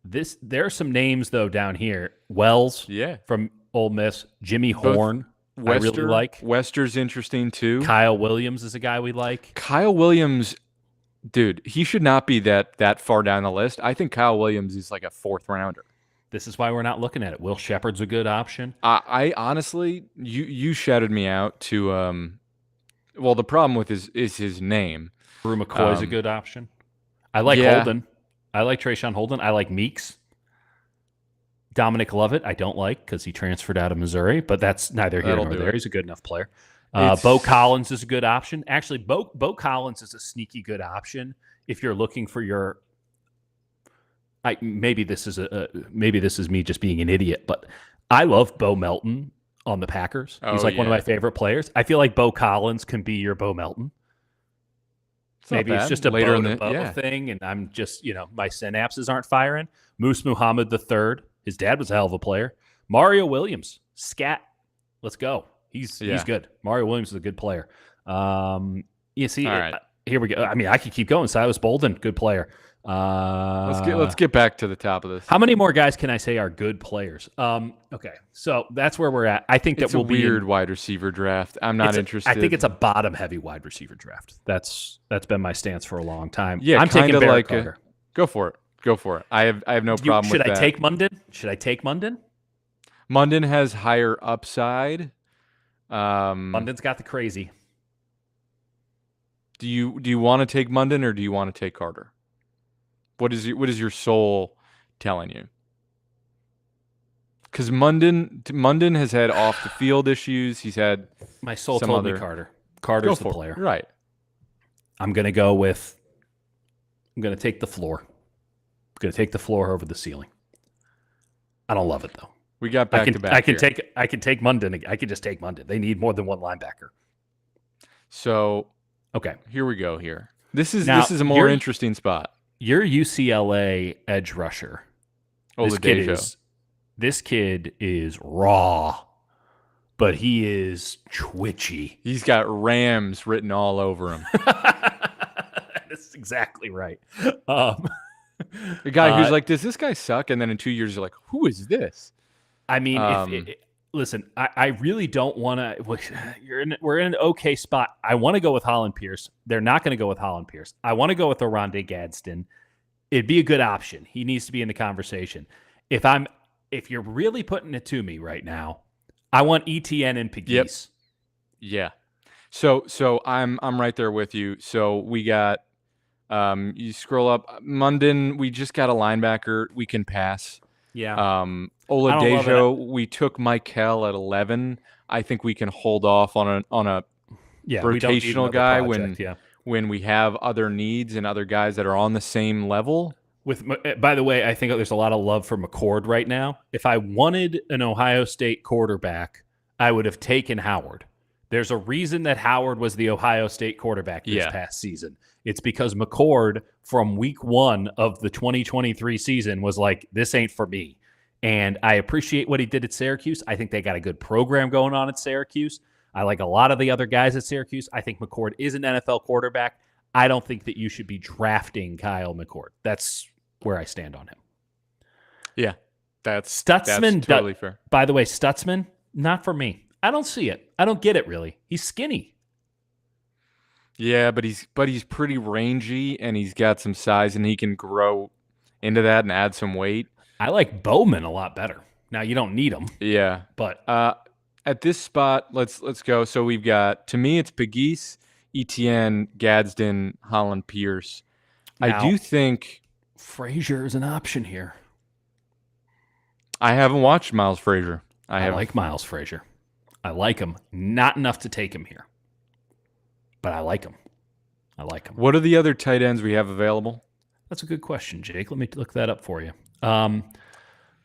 There are some names, though, down here. Wells from Ole Miss. Jimmy Horn, I really like. Wester's interesting, too. Kyle Williams is a guy we like. Kyle Williams, dude, he should not be that far down the list. I think Kyle Williams is like a 4th rounder. This is why we're not looking at it. Will Shepard's a good option. I honestly, you shouted me out to well, the problem with his name. Drew McCoy's a good option. I like Holden. I like Trayshawn Holden. I like Meeks. Dominic Lovett, I don't like because he transferred out of Missouri, but that's neither here nor there. He's a good enough player. Bo Collins is a good option. Actually, Bo Collins is a sneaky good option if you're looking for your. Maybe this is me just being an idiot, but I love Bo Melton on the Packers. He's one of my favorite players. I feel like Bo Collins can be your Bo Melton. Maybe it's just a later in the thing, and I'm just my synapses aren't firing. Moose Muhammad III, his dad was a hell of a player. Mario Williams, scat, let's go. He's good. Mario Williams is a good player. You see, here we go. I mean, I could keep going. Silas Bolden, good player. Let's get back to the top of this. How many more guys can I say are good players? Okay, so that's where we're at. I think that we'll be weird wide receiver draft. I'm not interested. I think it's a bottom heavy wide receiver draft. That's been my stance for a long time. Yeah, I'm taking Barrett like Carter. Go for it. I have no problem with that. Should I take Munden? Munden has higher upside. Munden's got the crazy. Do you want to take Munden or do you want to take Carter? What is your soul telling you? Because Munden has had off the field issues. He's had my soul told me Carter. Carter's the player, right? I'm going to take the floor. I'm going to take the floor over the ceiling. I don't love it though. We got back to back. I can take Munden. I can just take Munden. They need more than one linebacker. So okay, here we go. Here, this is a more interesting spot. Your UCLA edge rusher. This kid is This kid is raw, but he is twitchy. He's got Rams written all over him. That's exactly right. Um, The guy who's like, does this guy suck? And then in 2 years, you're like, who is this? I mean, listen, I really don't want to. We're in an okay spot. I want to go with Holland Pierce. They're not going to go with Holland Pierce. I want to go with Oronde Gadsden. It'd be a good option. He needs to be in the conversation. If you're really putting it to me right now, I want ETN and Pegues. Yep. Yeah. So I'm right there with you. So we got you scroll up Munden. We just got a linebacker. We can pass. Yeah. Oladejo. We took Michael at 11. I think we can hold off on a rotational guy when we have other needs and other guys that are on the same level. By the way, I think there's a lot of love for McCord right now. If I wanted an Ohio State quarterback, I would have taken Howard. There's a reason that Howard was the Ohio State quarterback this past season. It's because McCord, from week 1 of the 2023 season, was like, this ain't for me. And I appreciate what he did at Syracuse. I think they got a good program going on at Syracuse. I like a lot of the other guys at Syracuse. I think McCord is an NFL quarterback. I don't think that you should be drafting Kyle McCord. That's where I stand on him. Yeah, that's Stutzman. Totally fair. By the way, Stutzman, not for me. I don't see it. I don't get it, really. He's skinny. Yeah, but he's pretty rangy, and he's got some size, and he can grow into that and add some weight. I like Bowman a lot better. Now, you don't need him. Yeah. But at this spot, let's go. So we've got, to me, it's Pegues, ETN, Gadsden, Holland Pierce. Now, I do think Frazier is an option here. I haven't watched Miles Frazier. I like Miles Frazier. I like him. Not enough to take him here. But I like him. What are the other tight ends we have available? That's a good question, Jake. Let me look that up for you. Oh,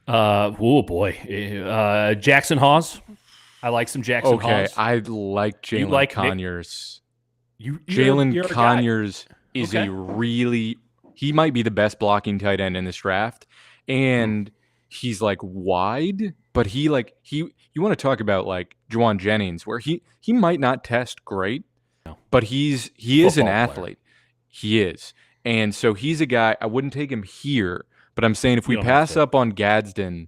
boy. Jackson Hawes. I like some Jackson Hawes. Okay, I like Jalen Conyers. Jalen Conyers is he might be the best blocking tight end in this draft. And he's like wide, but you want to talk about like Juwan Jennings, where he might not test great, but he is an athlete. He is. And so he's a guy, I wouldn't take him here, but I'm saying if we pass up on Gadsden,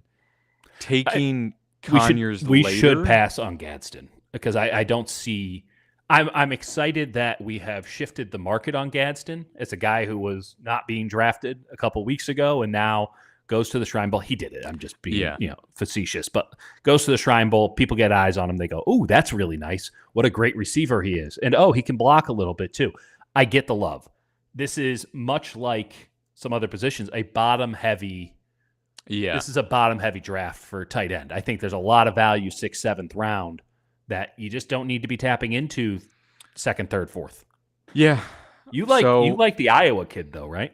taking Conyers later. We should pass on Gadsden because I don't see. I'm excited that we have shifted the market on Gadsden as a guy who was not being drafted a couple weeks ago and now goes to the Shrine Bowl. He did it. I'm just being facetious, but goes to the Shrine Bowl. People get eyes on him. They go, "Oh, that's really nice. What a great receiver he is." And he can block a little bit too. I get the love. This is much like some other positions, a bottom-heavy. Yeah, this is a bottom-heavy draft for tight end. I think there's a lot of value 6th, 7th round that you just don't need to be tapping into 2nd, 3rd, 4th. Yeah, you like the Iowa kid though, right?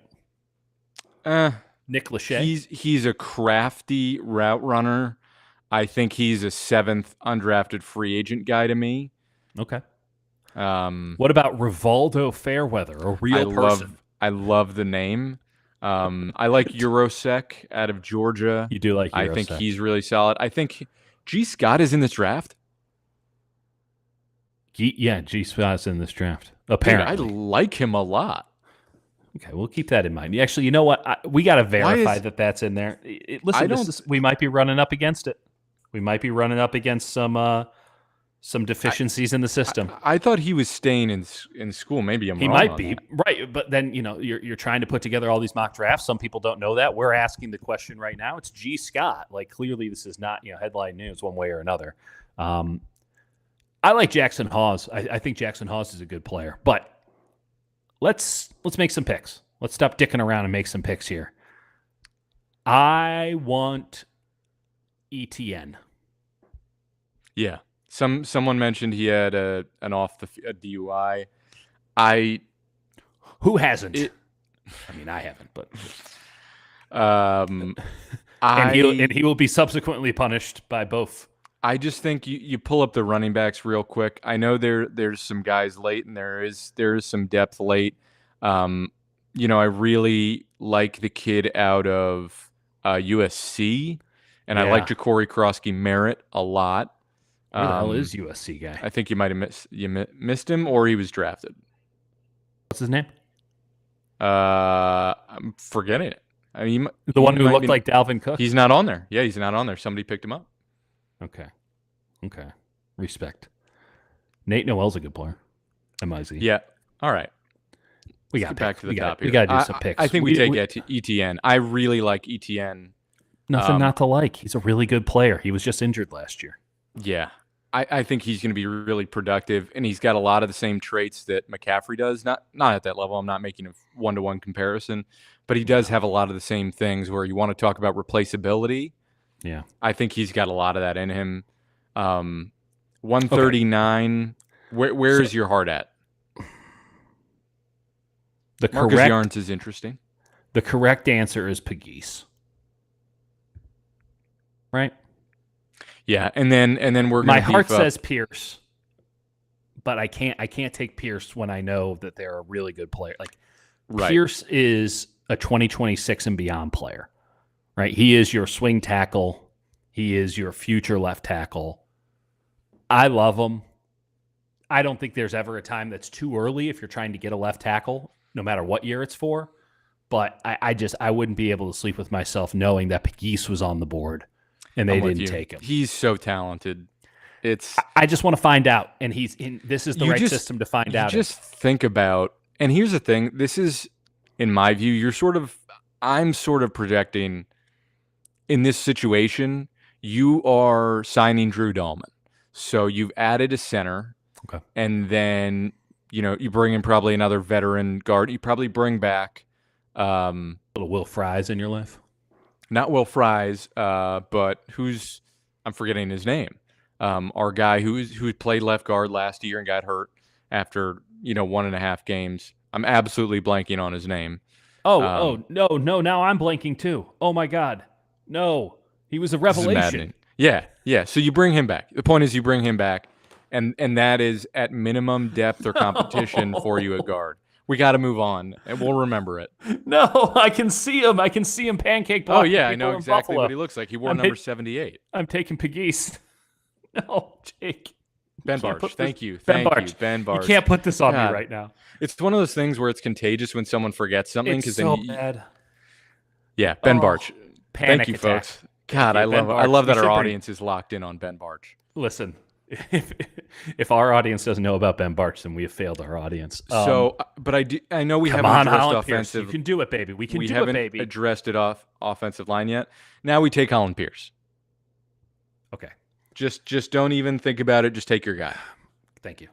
Nick Lachey. He's a crafty route runner. I think he's a 7th undrafted free agent guy to me. Okay. What about Rivaldo Fairweather, a real person? I love the name. I like Eurosec out of Georgia. You do like Eurosec. I think he's really solid. I think G. Scott is in this draft. G. Scott's in this draft. Apparently. Dude, I like him a lot. Okay, we'll keep that in mind. Actually, you know what? We got to verify that that's in there. We might be running up against it. We might be running up against some deficiencies in the system. I thought he was staying in school. Maybe he might be right, but then you're trying to put together all these mock drafts. Some people don't know that. We're asking the question right now. It's G. Scott. Like clearly, this is not headline news one way or another. I like Jackson Hawes. I think Jackson Hawes is a good player, but let's make some picks. Let's stop dicking around and make some picks here. I want ETN. Yeah. Someone mentioned he had a DUI. Who hasn't? I mean, I haven't, but and he will be subsequently punished by both. I just think you pull up the running backs real quick. I know there's some guys late, and there is some depth late. I really like the kid out of USC. and I like Ja'Cory Krosky-Merritt a lot. Where the hell is USC guy? I think you might have missed him, or he was drafted. What's his name? I'm forgetting it. I mean, the one who looked like Dalvin Cook. He's not on there. Yeah, he's not on there. Somebody picked him up. Okay. Respect. Nate Noel's a good player. MIZ. Yeah. All right. We got back to the top. We got to do some picks. I think we take ETN. I really like ETN. Nothing not to like. He's a really good player. He was just injured last year. Yeah. I think he's going to be really productive, and he's got a lot of the same traits that McCaffrey does. Not at that level. I'm not making a one-to-one comparison, but he does have a lot of the same things where you want to talk about replaceability. Yeah. I think he's got a lot of that in him. 139. Okay. Where is your heart at? Marcus Yarns is interesting. The correct answer is Pegues. Right? Yeah, and then we're going to My heart says Pierce, but I can't take Pierce when I know that they're a really good player. Like Pierce is a 2026 and beyond player. Right? He is your swing tackle. He is your future left tackle. I love him. I don't think there's ever a time that's too early if you're trying to get a left tackle, no matter what year it's for. But I wouldn't be able to sleep with myself knowing that Pegues was on the board and they didn't take him. He's so talented. I just want to find out, and this is the right system to find out. Just think about, and here's the thing. This is, in my view, I'm sort of projecting in this situation. You are signing Drew Dahlman, so you've added a center, okay, and then you bring in probably another veteran guard. You probably bring back little Will Fries in your life. Not Will Fries, but I'm forgetting his name. Our guy who played left guard last year and got hurt after 1.5 games. I'm absolutely blanking on his name. No! Now I'm blanking too. Oh my God, no! He was a revelation. Yeah. So you bring him back. The point is you bring him back, and that is at minimum depth or competition for you at guard. We got to move on, and we'll remember it. No, I can see him. Pancake blocking. Oh, yeah, I know exactly what he looks like. He wore number 78. I'm taking Pegues. No, Jake. Ben Barch, thank you. Ben Barch. You can't put this on me right now. It's one of those things where it's contagious when someone forgets something. It's so bad. Yeah, Ben Barch. Thank you, attack. Folks. God, I love that our audience is locked in on Ben Barch. Listen. If our audience doesn't know about Ben Barch, then we have failed our audience. But I know we haven't addressed offensive. You can do it, baby. We haven't addressed it off offensive line yet. Now we take Colin Pierce. Okay. Just don't even think about it. Just take your guy. Thank you.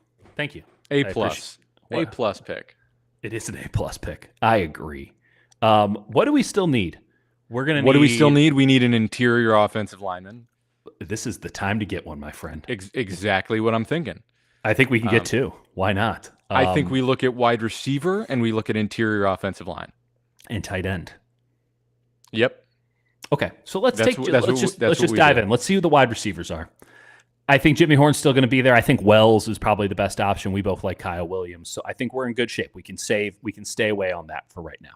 A+. A+ pick. It is an A+ pick. I agree. What do we still need? What do we still need? We need an interior offensive lineman. This is the time to get one, my friend. Exactly what I'm thinking. I think we can get two. Why not? I think we look at wide receiver and we look at interior offensive line and tight end. Yep. Okay, so let's just dive in. Let's see who the wide receivers are. I think Jimmy Horn's still going to be there. I think Wells is probably the best option. We both like Kyle Williams, so I think we're in good shape. We can stay away on that for right now.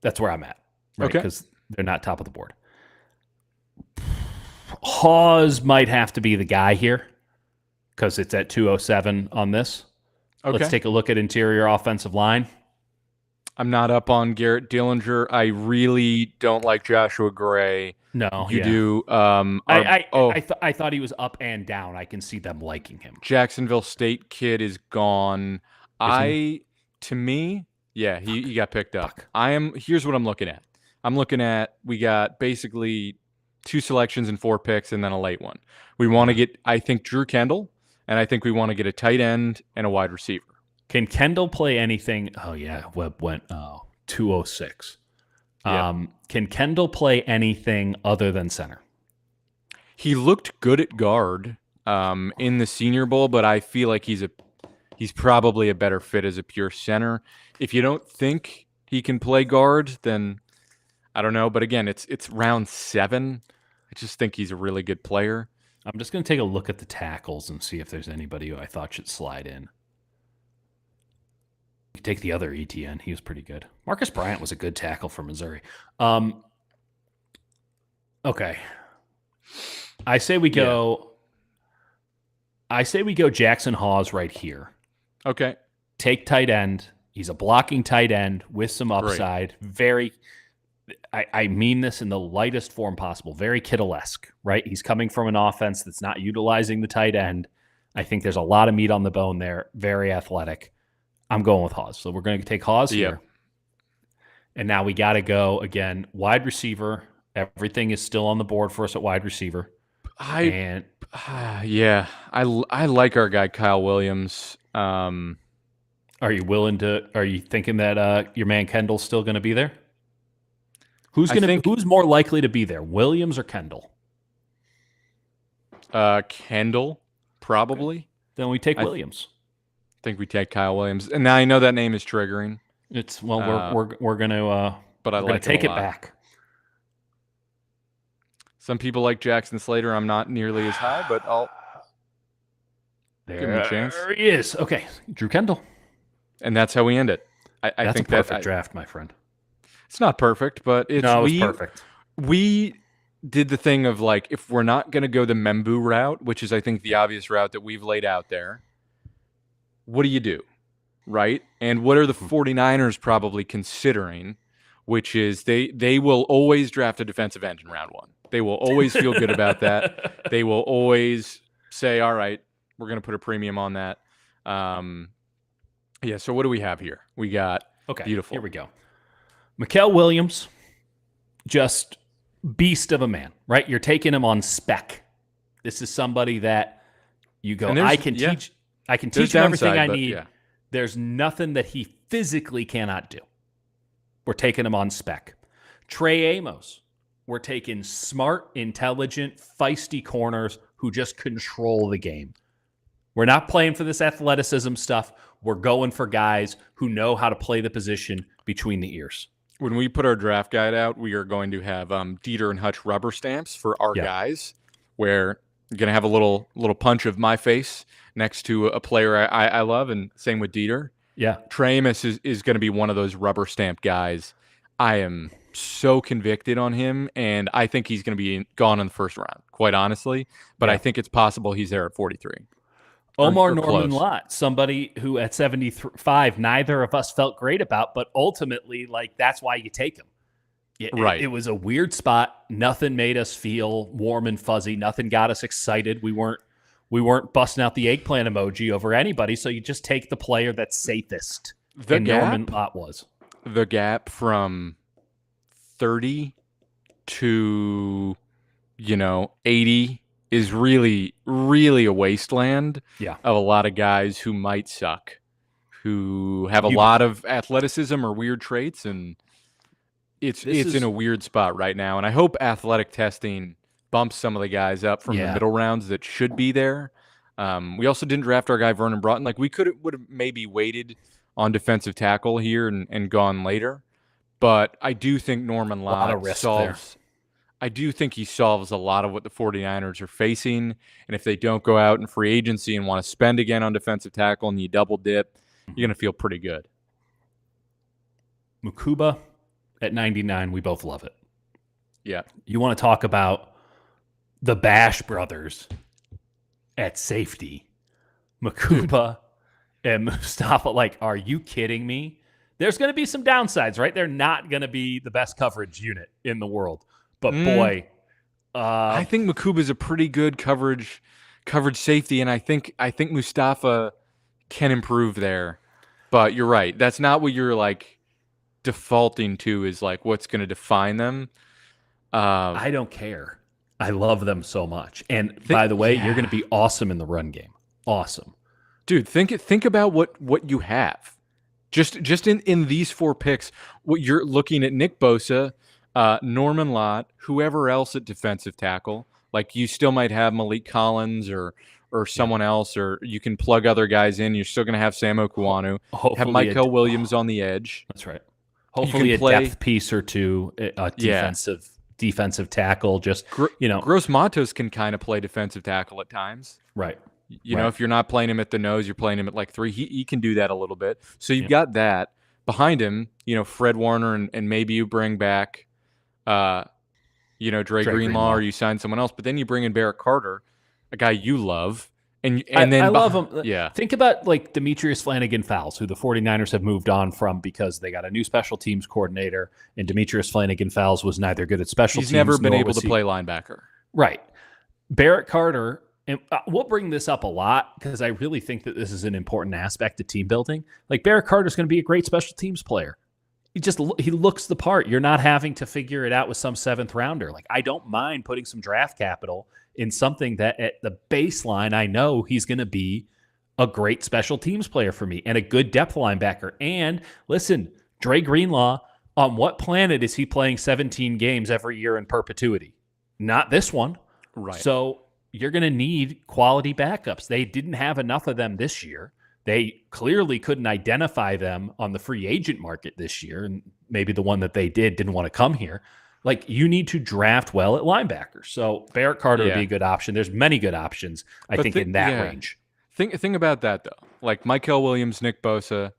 That's where I'm at. Right? Okay, because they're not top of the board. Hawes might have to be the guy here because it's at 207 on this. Okay. Let's take a look at interior offensive line. I'm not up on Garrett Dillinger. I really don't like Joshua Gray. No, you do. I thought he was up and down. I can see them liking him. Jacksonville State kid is gone. To me, yeah, he got picked up. Here's what I'm looking at. We got basically 2 selections and 4 picks and then a late one. We want to get, I think, Drew Kendall, and I think we want to get a tight end and a wide receiver. Can Kendall play anything? Oh, yeah. Webb went 206. Yep. Can Kendall play anything other than center? He looked good at guard in the Senior Bowl, but I feel like he's probably a better fit as a pure center. If you don't think he can play guard, then I don't know. But again, it's round 7. I just think he's a really good player. I'm just going to take a look at the tackles and see if there's anybody who I thought should slide in. You take the other ETN. He was pretty good. Marcus Bryant was a good tackle for Missouri. Okay. I say we go. I say we go Jackson Hawes right here. Okay. Take tight end. He's a blocking tight end with some upside. Very. I mean this in the lightest form possible. Very Kittle-esque, right? He's coming from an offense that's not utilizing the tight end. I think there's a lot of meat on the bone there. Very athletic. I'm going with Hawes. So we're going to take Hawes here. And now we got to go, again, wide receiver. Everything is still on the board for us at wide receiver. I like our guy Kyle Williams. Are you thinking that your man Kendall's still going to be there? Who's more likely to be there, Williams or Kendall? Kendall, probably. Then we take Williams. I think we take Kyle Williams. And now I know that name is triggering. We're gonna take it back. Some people like Jackson Slater. I'm not nearly as high, but I'll give him a chance. There he is. Okay, Drew Kendall. And that's how we end it. I think that's a perfect draft, my friend. It's not perfect, but it's perfect. We did the thing of like, if we're not going to go the Membu route, which is I think the obvious route that we've laid out there, what do you do? Right? And what are the 49ers probably considering, which is they will always draft a defensive end in round 1. They will always feel good about that. They will always say, all right, we're going to put a premium on that. So what do we have here? We got beautiful. Here we go. Mikael Williams, just beast of a man, right? You're taking him on spec. This is somebody that you go, I can teach him everything I need. Yeah. There's nothing that he physically cannot do. We're taking him on spec. Trey Amos, we're taking smart, intelligent, feisty corners who just control the game. We're not playing for this athleticism stuff. We're going for guys who know how to play the position between the ears. When we put our draft guide out, we are going to have Dieter and Hutch rubber stamps for our guys, where you're going to have a little punch of my face next to a player I love, and same with Dieter. Yeah. Trey Amos is going to be one of those rubber stamp guys. I am so convicted on him, and I think he's going to be gone in the first round, quite honestly. But I think it's possible he's there at 43. Omar Norman Lott, somebody who at 75, neither of us felt great about, but ultimately, like, that's why you take him. It was a weird spot. Nothing made us feel warm and fuzzy. Nothing got us excited. We weren't busting out the eggplant emoji over anybody, so you just take the player that's safest. Norman Lott was. The gap from 30 to, 80 is really, really a wasteland of a lot of guys who might suck, who have a lot of athleticism or weird traits, and it's in a weird spot right now. And I hope athletic testing bumps some of the guys up from the middle rounds that should be there. We also didn't draft our guy Vernon Broughton. Like, we would have maybe waited on defensive tackle here and gone later, but I do think Norman Lott solves. I do think he solves a lot of what the 49ers are facing. And if they don't go out in free agency and want to spend again on defensive tackle and you double dip, you're going to feel pretty good. Mukuba at 99, we both love it. Yeah. You want to talk about the Bash brothers at safety. Mukuba and Mustafa, like, are you kidding me? There's going to be some downsides, right? They're not going to be the best coverage unit in the world. But boy, I think Mukuba is a pretty good coverage safety, and I think Mustafa can improve there. But you're right; that's not what you're like defaulting to. Is like what's going to define them. I don't care. I love them so much. And by the way, you're going to be awesome in the run game. Awesome, dude. Think about what you have. Just in these 4 picks, what you're looking at: Nick Bosa, Norman Lott, whoever else at defensive tackle. Like, you still might have Malik Collins or someone else, or you can plug other guys in. You're still going to have Sam Okuanu. Have Mikael Williams on the edge. That's right. Hopefully a depth piece or two, a defensive tackle. Just, Gross Matos can kind of play defensive tackle at times. Right. You know, if you're not playing him at the nose, you're playing him at like 3. He can do that a little bit. So you've got that. Behind him, Fred Warner, and maybe you bring back, Dre Greenlaw, or you sign someone else, but then you bring in Barrett Carter, a guy you love. And then I love him. Yeah. Think about like Demetrius Flanagan-Fowles, who the 49ers have moved on from because they got a new special teams coordinator, and Demetrius Flanagan-Fowles was neither good at special teams. He's never been able to play linebacker. Right. Barrett Carter, and we'll bring this up a lot because I really think that this is an important aspect of team building. Like Barrett Carter's going to be a great special teams player. He looks the part. You're not having to figure it out with some 7th rounder. Like I don't mind putting some draft capital in something that at the baseline, I know he's going to be a great special teams player for me and a good depth linebacker. And listen, Dre Greenlaw, on what planet is he playing 17 games every year in perpetuity? Not this one. Right. So you're going to need quality backups. They didn't have enough of them this year. They clearly couldn't identify them on the free agent market this year. And maybe the one that they didn't want to come here. Like, you need to draft well at linebacker. So Barrett Carter would be a good option. There's many good options, I think, in that range. Think about that, though. Like Mykel Williams, Nick Bosa,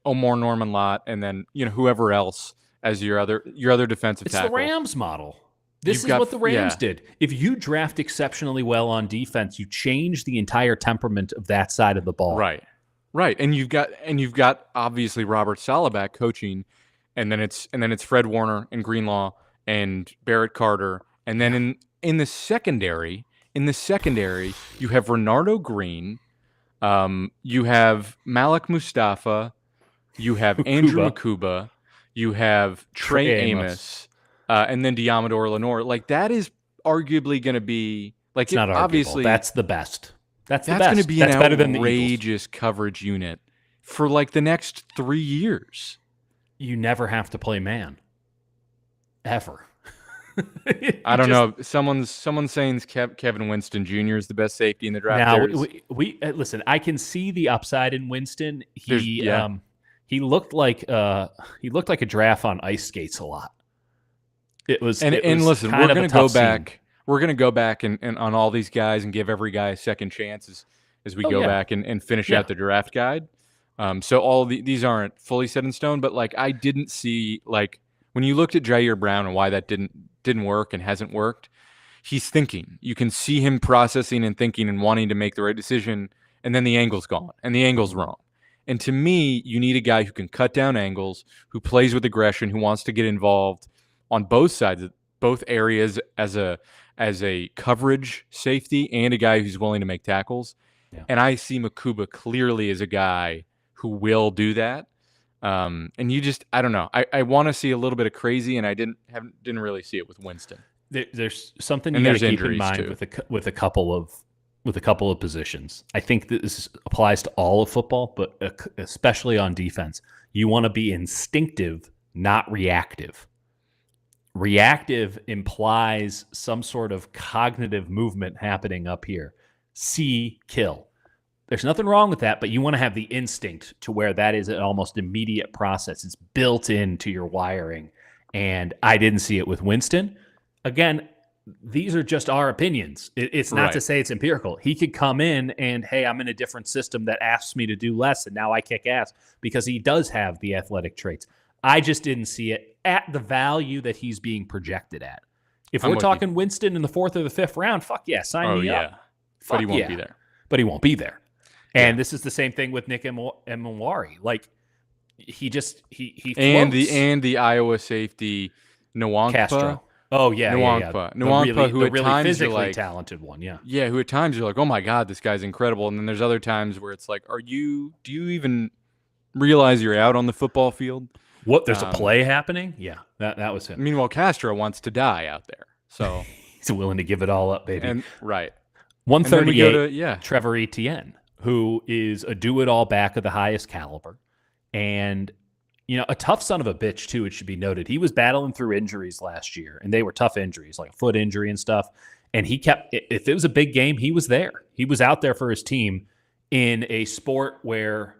Omar Norman Lott, and then whoever else as your other defensive tackle. It's the Rams model. This is what the Rams did. If you draft exceptionally well on defense, you change the entire temperament of that side of the ball. Right. And you've got obviously Robert Saleh back coaching, and then it's Fred Warner and Greenlaw and Barrett Carter, and then in the secondary, you have Renardo Green, you have Malik Mustafa, you have Andrew Makuba, you have Trey Amos, and then Diamador Lenore. Like, that is arguably going to be like, it's not obviously that's the best. That's going to be an outrageous coverage unit for like the next 3 years. You never have to play man. Ever. I don't know. Someone's saying Kevin Winston Jr. is the best safety in the draft. Now we listen. I can see the upside in Winston. He looked like a giraffe on ice skates a lot. Listen, we're going to go back. We're going to go back and on all these guys and give every guy a second chance as we go back and finish out the draft guide. So all these aren't fully set in stone, but like I didn't see like. When you looked at Jair Brown and why that didn't work and hasn't worked, he's thinking. You can see him processing and thinking and wanting to make the right decision, and then the angle's gone, and the angle's wrong. And to me, you need a guy who can cut down angles, who plays with aggression, who wants to get involved on both sides, both areas as a coverage safety and a guy who's willing to make tackles. Yeah. And I see Makuba clearly as a guy who will do that. And I don't know. I want to see a little bit of crazy, and I didn't really see it with Winston. There's something you got to keep in mind with a couple of positions. I think that this applies to all of football, but especially on defense. You want to be instinctive, not reactive. Reactive implies some sort of cognitive movement happening up here. See, kill. There's nothing wrong with that, but you want to have the instinct to where that is an almost immediate process. It's built into your wiring, and I didn't see it with Winston. Again, these are just our opinions. It's not to say it's empirical. He could come in and, hey, I'm in a different system that asks me to do less, and now I kick ass because he does have the athletic traits. I just didn't see it at the value that he's being projected at. If we're talking Winston in the 4th or the 5th round, fuck yeah, sign me up. But he won't be there. But he won't be there. And this is the same thing with Nick Mwari. Like he floats. And the Iowa safety Nwankpa. Castro. Oh yeah, Nwankpa, who at really times physically you're like, talented one. Yeah, who at times you're like, oh my god, this guy's incredible. And then there's other times where it's like, do you even realize you're out on the football field? What? There's a play happening? Yeah, that was him. Meanwhile, Castro wants to die out there, so he's willing to give it all up, baby. And 138. Trevor Etienne, who is a do-it-all back of the highest caliber. And, a tough son of a bitch, too, it should be noted. He was battling through injuries last year, and they were tough injuries, like a foot injury and stuff. And if it was a big game, he was there. He was out there for his team in a sport where,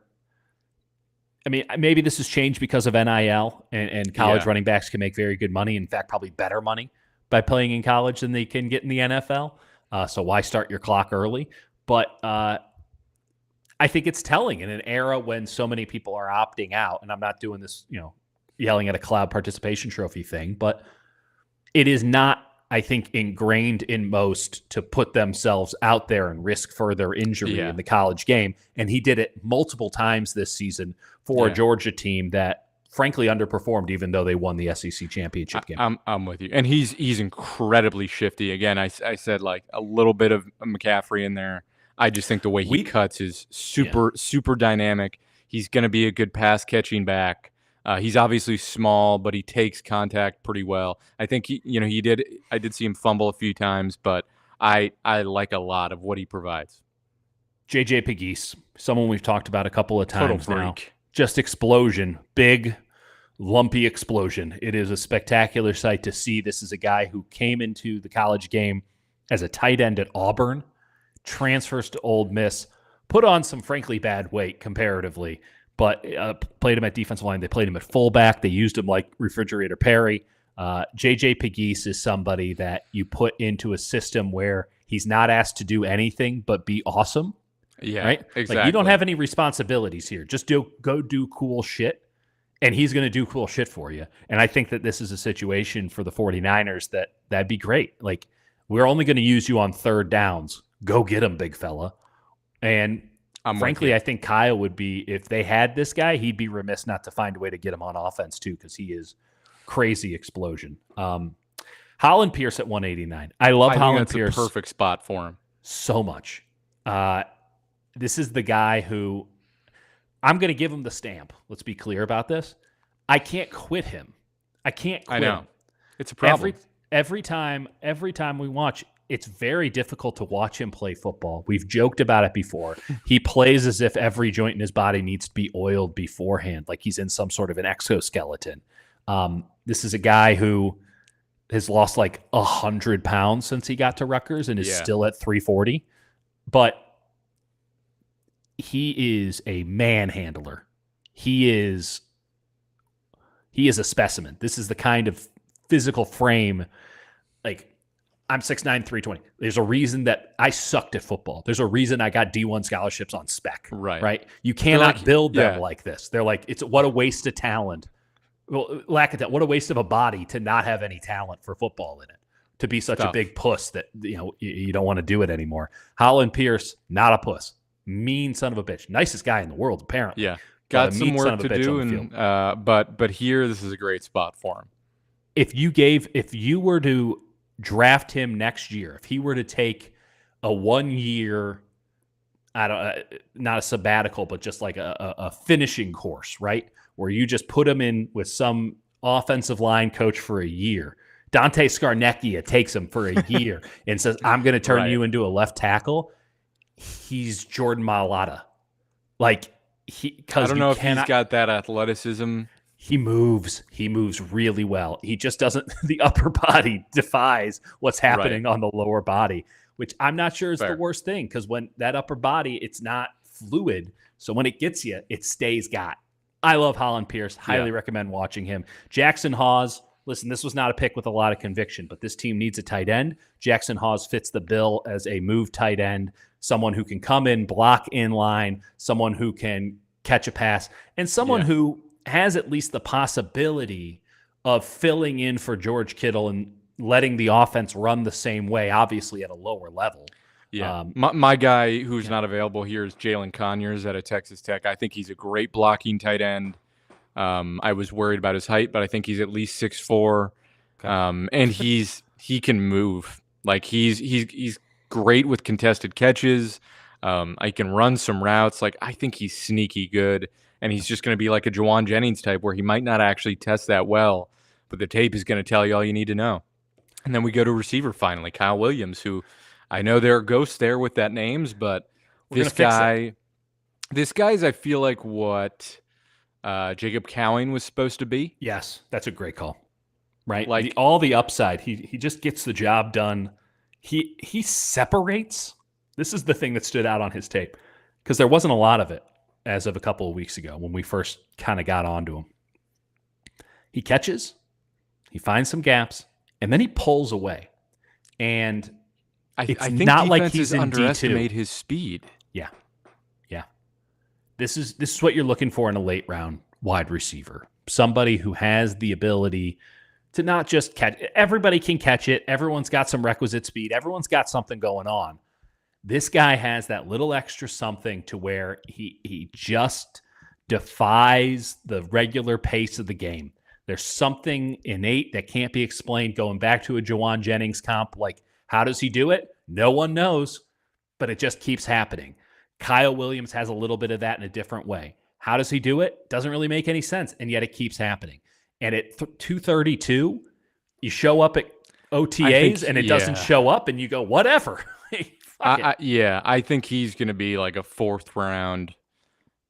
maybe this has changed because of NIL, and college running backs can make very good money. In fact, probably better money by playing in college than they can get in the NFL. So why start your clock early? But I think it's telling in an era when so many people are opting out, and I'm not doing this, yelling at a cloud participation trophy thing, but it is not I think, ingrained in most to put themselves out there and risk further injury in the college game. And he did it multiple times this season for a Georgia team that frankly underperformed, even though they won the SEC championship game. I'm with you. And he's incredibly shifty. Again, I said like a little bit of McCaffrey in there. I just think the way he cuts is super dynamic. He's going to be a good pass catching back. He's obviously small, but he takes contact pretty well. I think I did see him fumble a few times, but I like a lot of what he provides. JJ Pegues, someone we've talked about a couple of times now. Just explosion, big, lumpy explosion. It is a spectacular sight to see. This is a guy who came into the college game as a tight end at Auburn, transfers to Ole Miss, put on some frankly bad weight comparatively, but played him at defensive line. They played him at fullback. They used him like Refrigerator Perry. JJ Pegues is somebody that you put into a system where he's not asked to do anything but be awesome. Yeah, right? Exactly. Like, you don't have any go do cool shit, and he's going to do cool shit for you. And I think that this is a situation for the 49ers that'd be great. Like, we're only going to use you on third downs. Go get him, big fella. And frankly, I think Kyle would be, if they had this guy, he'd be remiss not to find a way to get him on offense too, because he is crazy explosion. Holland Pierce at 189. I love Holland Pierce. That's a perfect spot for him. So much. This is the guy who I'm going to give him the stamp. Let's be clear about this. I can't quit him. I know. It's a problem. Every time we watch, it's very difficult to watch him play football. We've joked about it before. He plays as if every joint in his body needs to be oiled beforehand, like he's in some sort of an exoskeleton. This is a guy who has lost like 100 pounds since he got to Rutgers and is still at 340. But he is a manhandler. He is a specimen. This is the kind of physical frame. Like, I'm 6'9", 320. There's a reason that I sucked at football. There's a reason I got D1 scholarships on spec. Right? You cannot build them like this. They're like, it's what a waste of talent. Well, lack of that. What a waste of a body to not have any talent for football in it. To be such a big puss that you don't want to do it anymore. Holland Pierce, not a puss. Mean son of a bitch. Nicest guy in the world, apparently. Yeah. Got some work to do, and but here, this is a great spot for him. If you were to draft him next year, if he were to take a 1 year, not a sabbatical, but just like a finishing course, right? Where you just put him in with some offensive line coach for a year. Dante Scarnecchia takes him for a year and says, I'm going to turn you into a left tackle. He's Jordan Mailata. Like, I don't know if he's got that athleticism. He moves really well. He just doesn't, the upper body defies what's happening on the lower body, which I'm not sure is the worst thing, because when that upper body, it's not fluid. So when it gets you, it stays got. I love Holland Pierce. Highly recommend watching him. Jackson Hawes. Listen, this was not a pick with a lot of conviction, but this team needs a tight end. Jackson Hawes fits the bill as a move tight end, someone who can come in, block in line, someone who can catch a pass, and someone who has at least the possibility of filling in for George Kittle and letting the offense run the same way, obviously at a lower level. Yeah. My guy who's not available here is Jalen Conyers out of Texas Tech. I think he's a great blocking tight end. I was worried about his height, but I think he's at least 6'4". Okay. And he can move. Like, he's great with contested catches. I can run some routes. Like, I think he's sneaky good, and he's just going to be like a Jawan Jennings type, where he might not actually test that well, but the tape is going to tell you all you need to know. And then we go to receiver finally, Kyle Williams, who I know there are ghosts there with that names, but this guy's, I feel like, what Jacob Cowing was supposed to be. Yes, that's a great call. Right? Like, all the upside. He just gets the job done. He separates. This is the thing that stood out on his tape, because there wasn't a lot of it as of a couple of weeks ago when we first kind of got onto him. He catches, he finds some gaps, and then he pulls away. And I think not like he's underestimate his speed. Yeah. This is what you're looking for in a late round wide receiver. Somebody who has the ability to not just catch it. Everybody can catch it. Everyone's got some requisite speed. Everyone's got something going on. This guy has that little extra something to where he just defies the regular pace of the game. There's something innate that can't be explained. Going back to a Jawan Jennings comp, like, how does he do it? No one knows, but it just keeps happening. Kyle Williams has a little bit of that in a different way. How does he do it? Doesn't really make any sense, and yet it keeps happening. And at 232, you show up at OTAs and it doesn't show up, and you go, whatever. I think he's going to be like a 4th round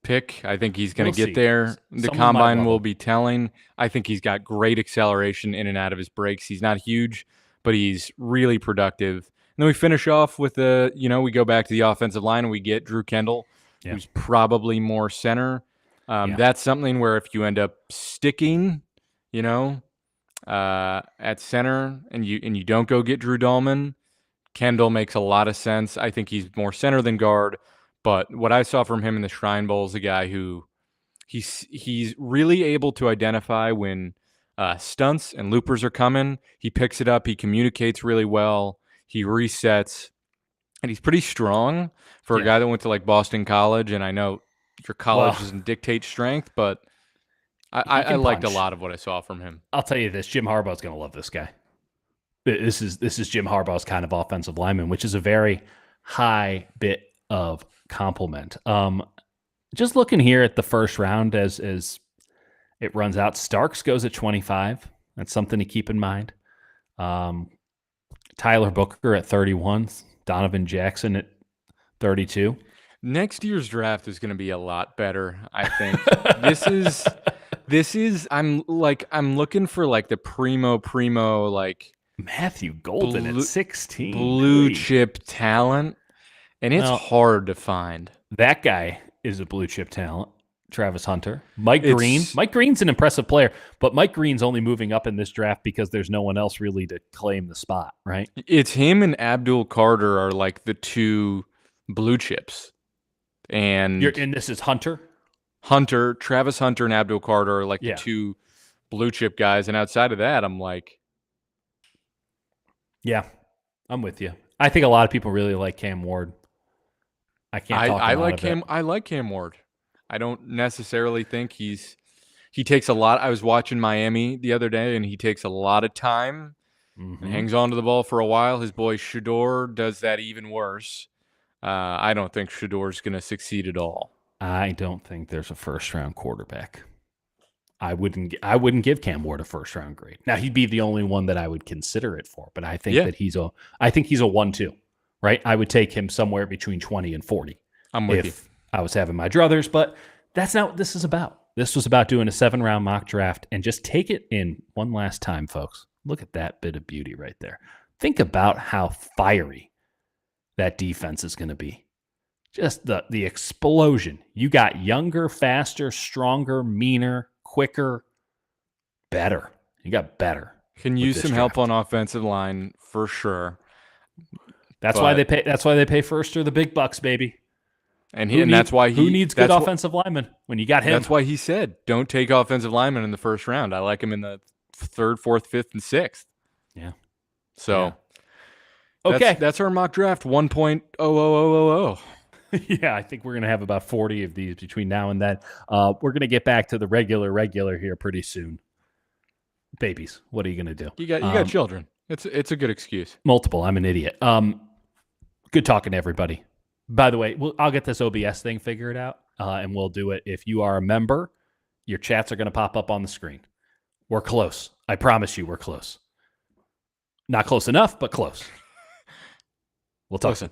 pick. I think he's going to get there. The combine will be telling. I think he's got great acceleration in and out of his breaks. He's not huge, but he's really productive. And then we finish off with we go back to the offensive line and we get Drew Kendall, who's probably more center. That's something where if you end up sticking, at center and you don't go get Drew Dahlman, Kendall makes a lot of sense. I think he's more center than guard, but what I saw from him in the Shrine Bowl is a guy who he's really able to identify when stunts and loopers are coming. He picks it up. He communicates really well. He resets, and he's pretty strong for a guy that went to like Boston College. And I know your college doesn't dictate strength, but I liked a lot of what I saw from him. I'll tell you this: Jim Harbaugh's going to love this guy. This is Jim Harbaugh's kind of offensive lineman, which is a very high bit of compliment. Just looking here at the first round as it runs out, Starks goes at 25. That's something to keep in mind. Tyler Booker at 31. Donovan Jackson at 32. Next year's draft is going to be a lot better, I think. This is I'm looking for like the primo like Matthew Golden at 16. Blue chip talent, and it's hard to find. That guy is a blue chip talent. Travis Hunter. Mike Green. Mike Green's an impressive player, but Mike Green's only moving up in this draft because there's no one else really to claim the spot, right? It's him and Abdul Carter are like the 2 blue chips. And this is Hunter? Travis Hunter and Abdul Carter are like the 2 blue chip guys. And outside of that, I'm like... Yeah, I'm with you. I think a lot of people really like Cam Ward. I like Cam Ward. I don't necessarily think he takes a lot. I was watching Miami the other day, and he takes a lot of time and hangs on to the ball for a while. His boy Shador does that even worse. I don't think Shador's going to succeed at all. I don't think there's a first-round quarterback. I wouldn't give Cam Ward a first-round grade. Now, he'd be the only one that I would consider it for, but I think that he's a 1-2, right? I would take him somewhere between 20 and 40. I'm with you. I was having my druthers, but that's not what this is about. This was about doing a 7-round mock draft, and just take it in one last time, folks. Look at that bit of beauty right there. Think about how fiery that defense is going to be. Just the explosion. You got younger, faster, stronger, meaner, quicker, better. You got better. Can use some help on offensive line for sure. That's why they pay. That's why they pay first or the big bucks, baby. That's why who needs good offensive linemen when you got him? That's why he said, "Don't take offensive linemen in the first round. I like him in the 3rd, 4th, 5th, and 6th." Yeah. So, okay, that's our mock draft 1.00000. Yeah, I think we're going to have about 40 of these between now and then. We're going to get back to the regular here pretty soon. Babies, what are you going to do? You got children. It's a good excuse. Multiple. I'm an idiot. Good talking to everybody. By the way, I'll get this OBS thing figured out, and we'll do it. If you are a member, your chats are going to pop up on the screen. We're close. I promise you we're close. Not close enough, but close. We'll talk soon.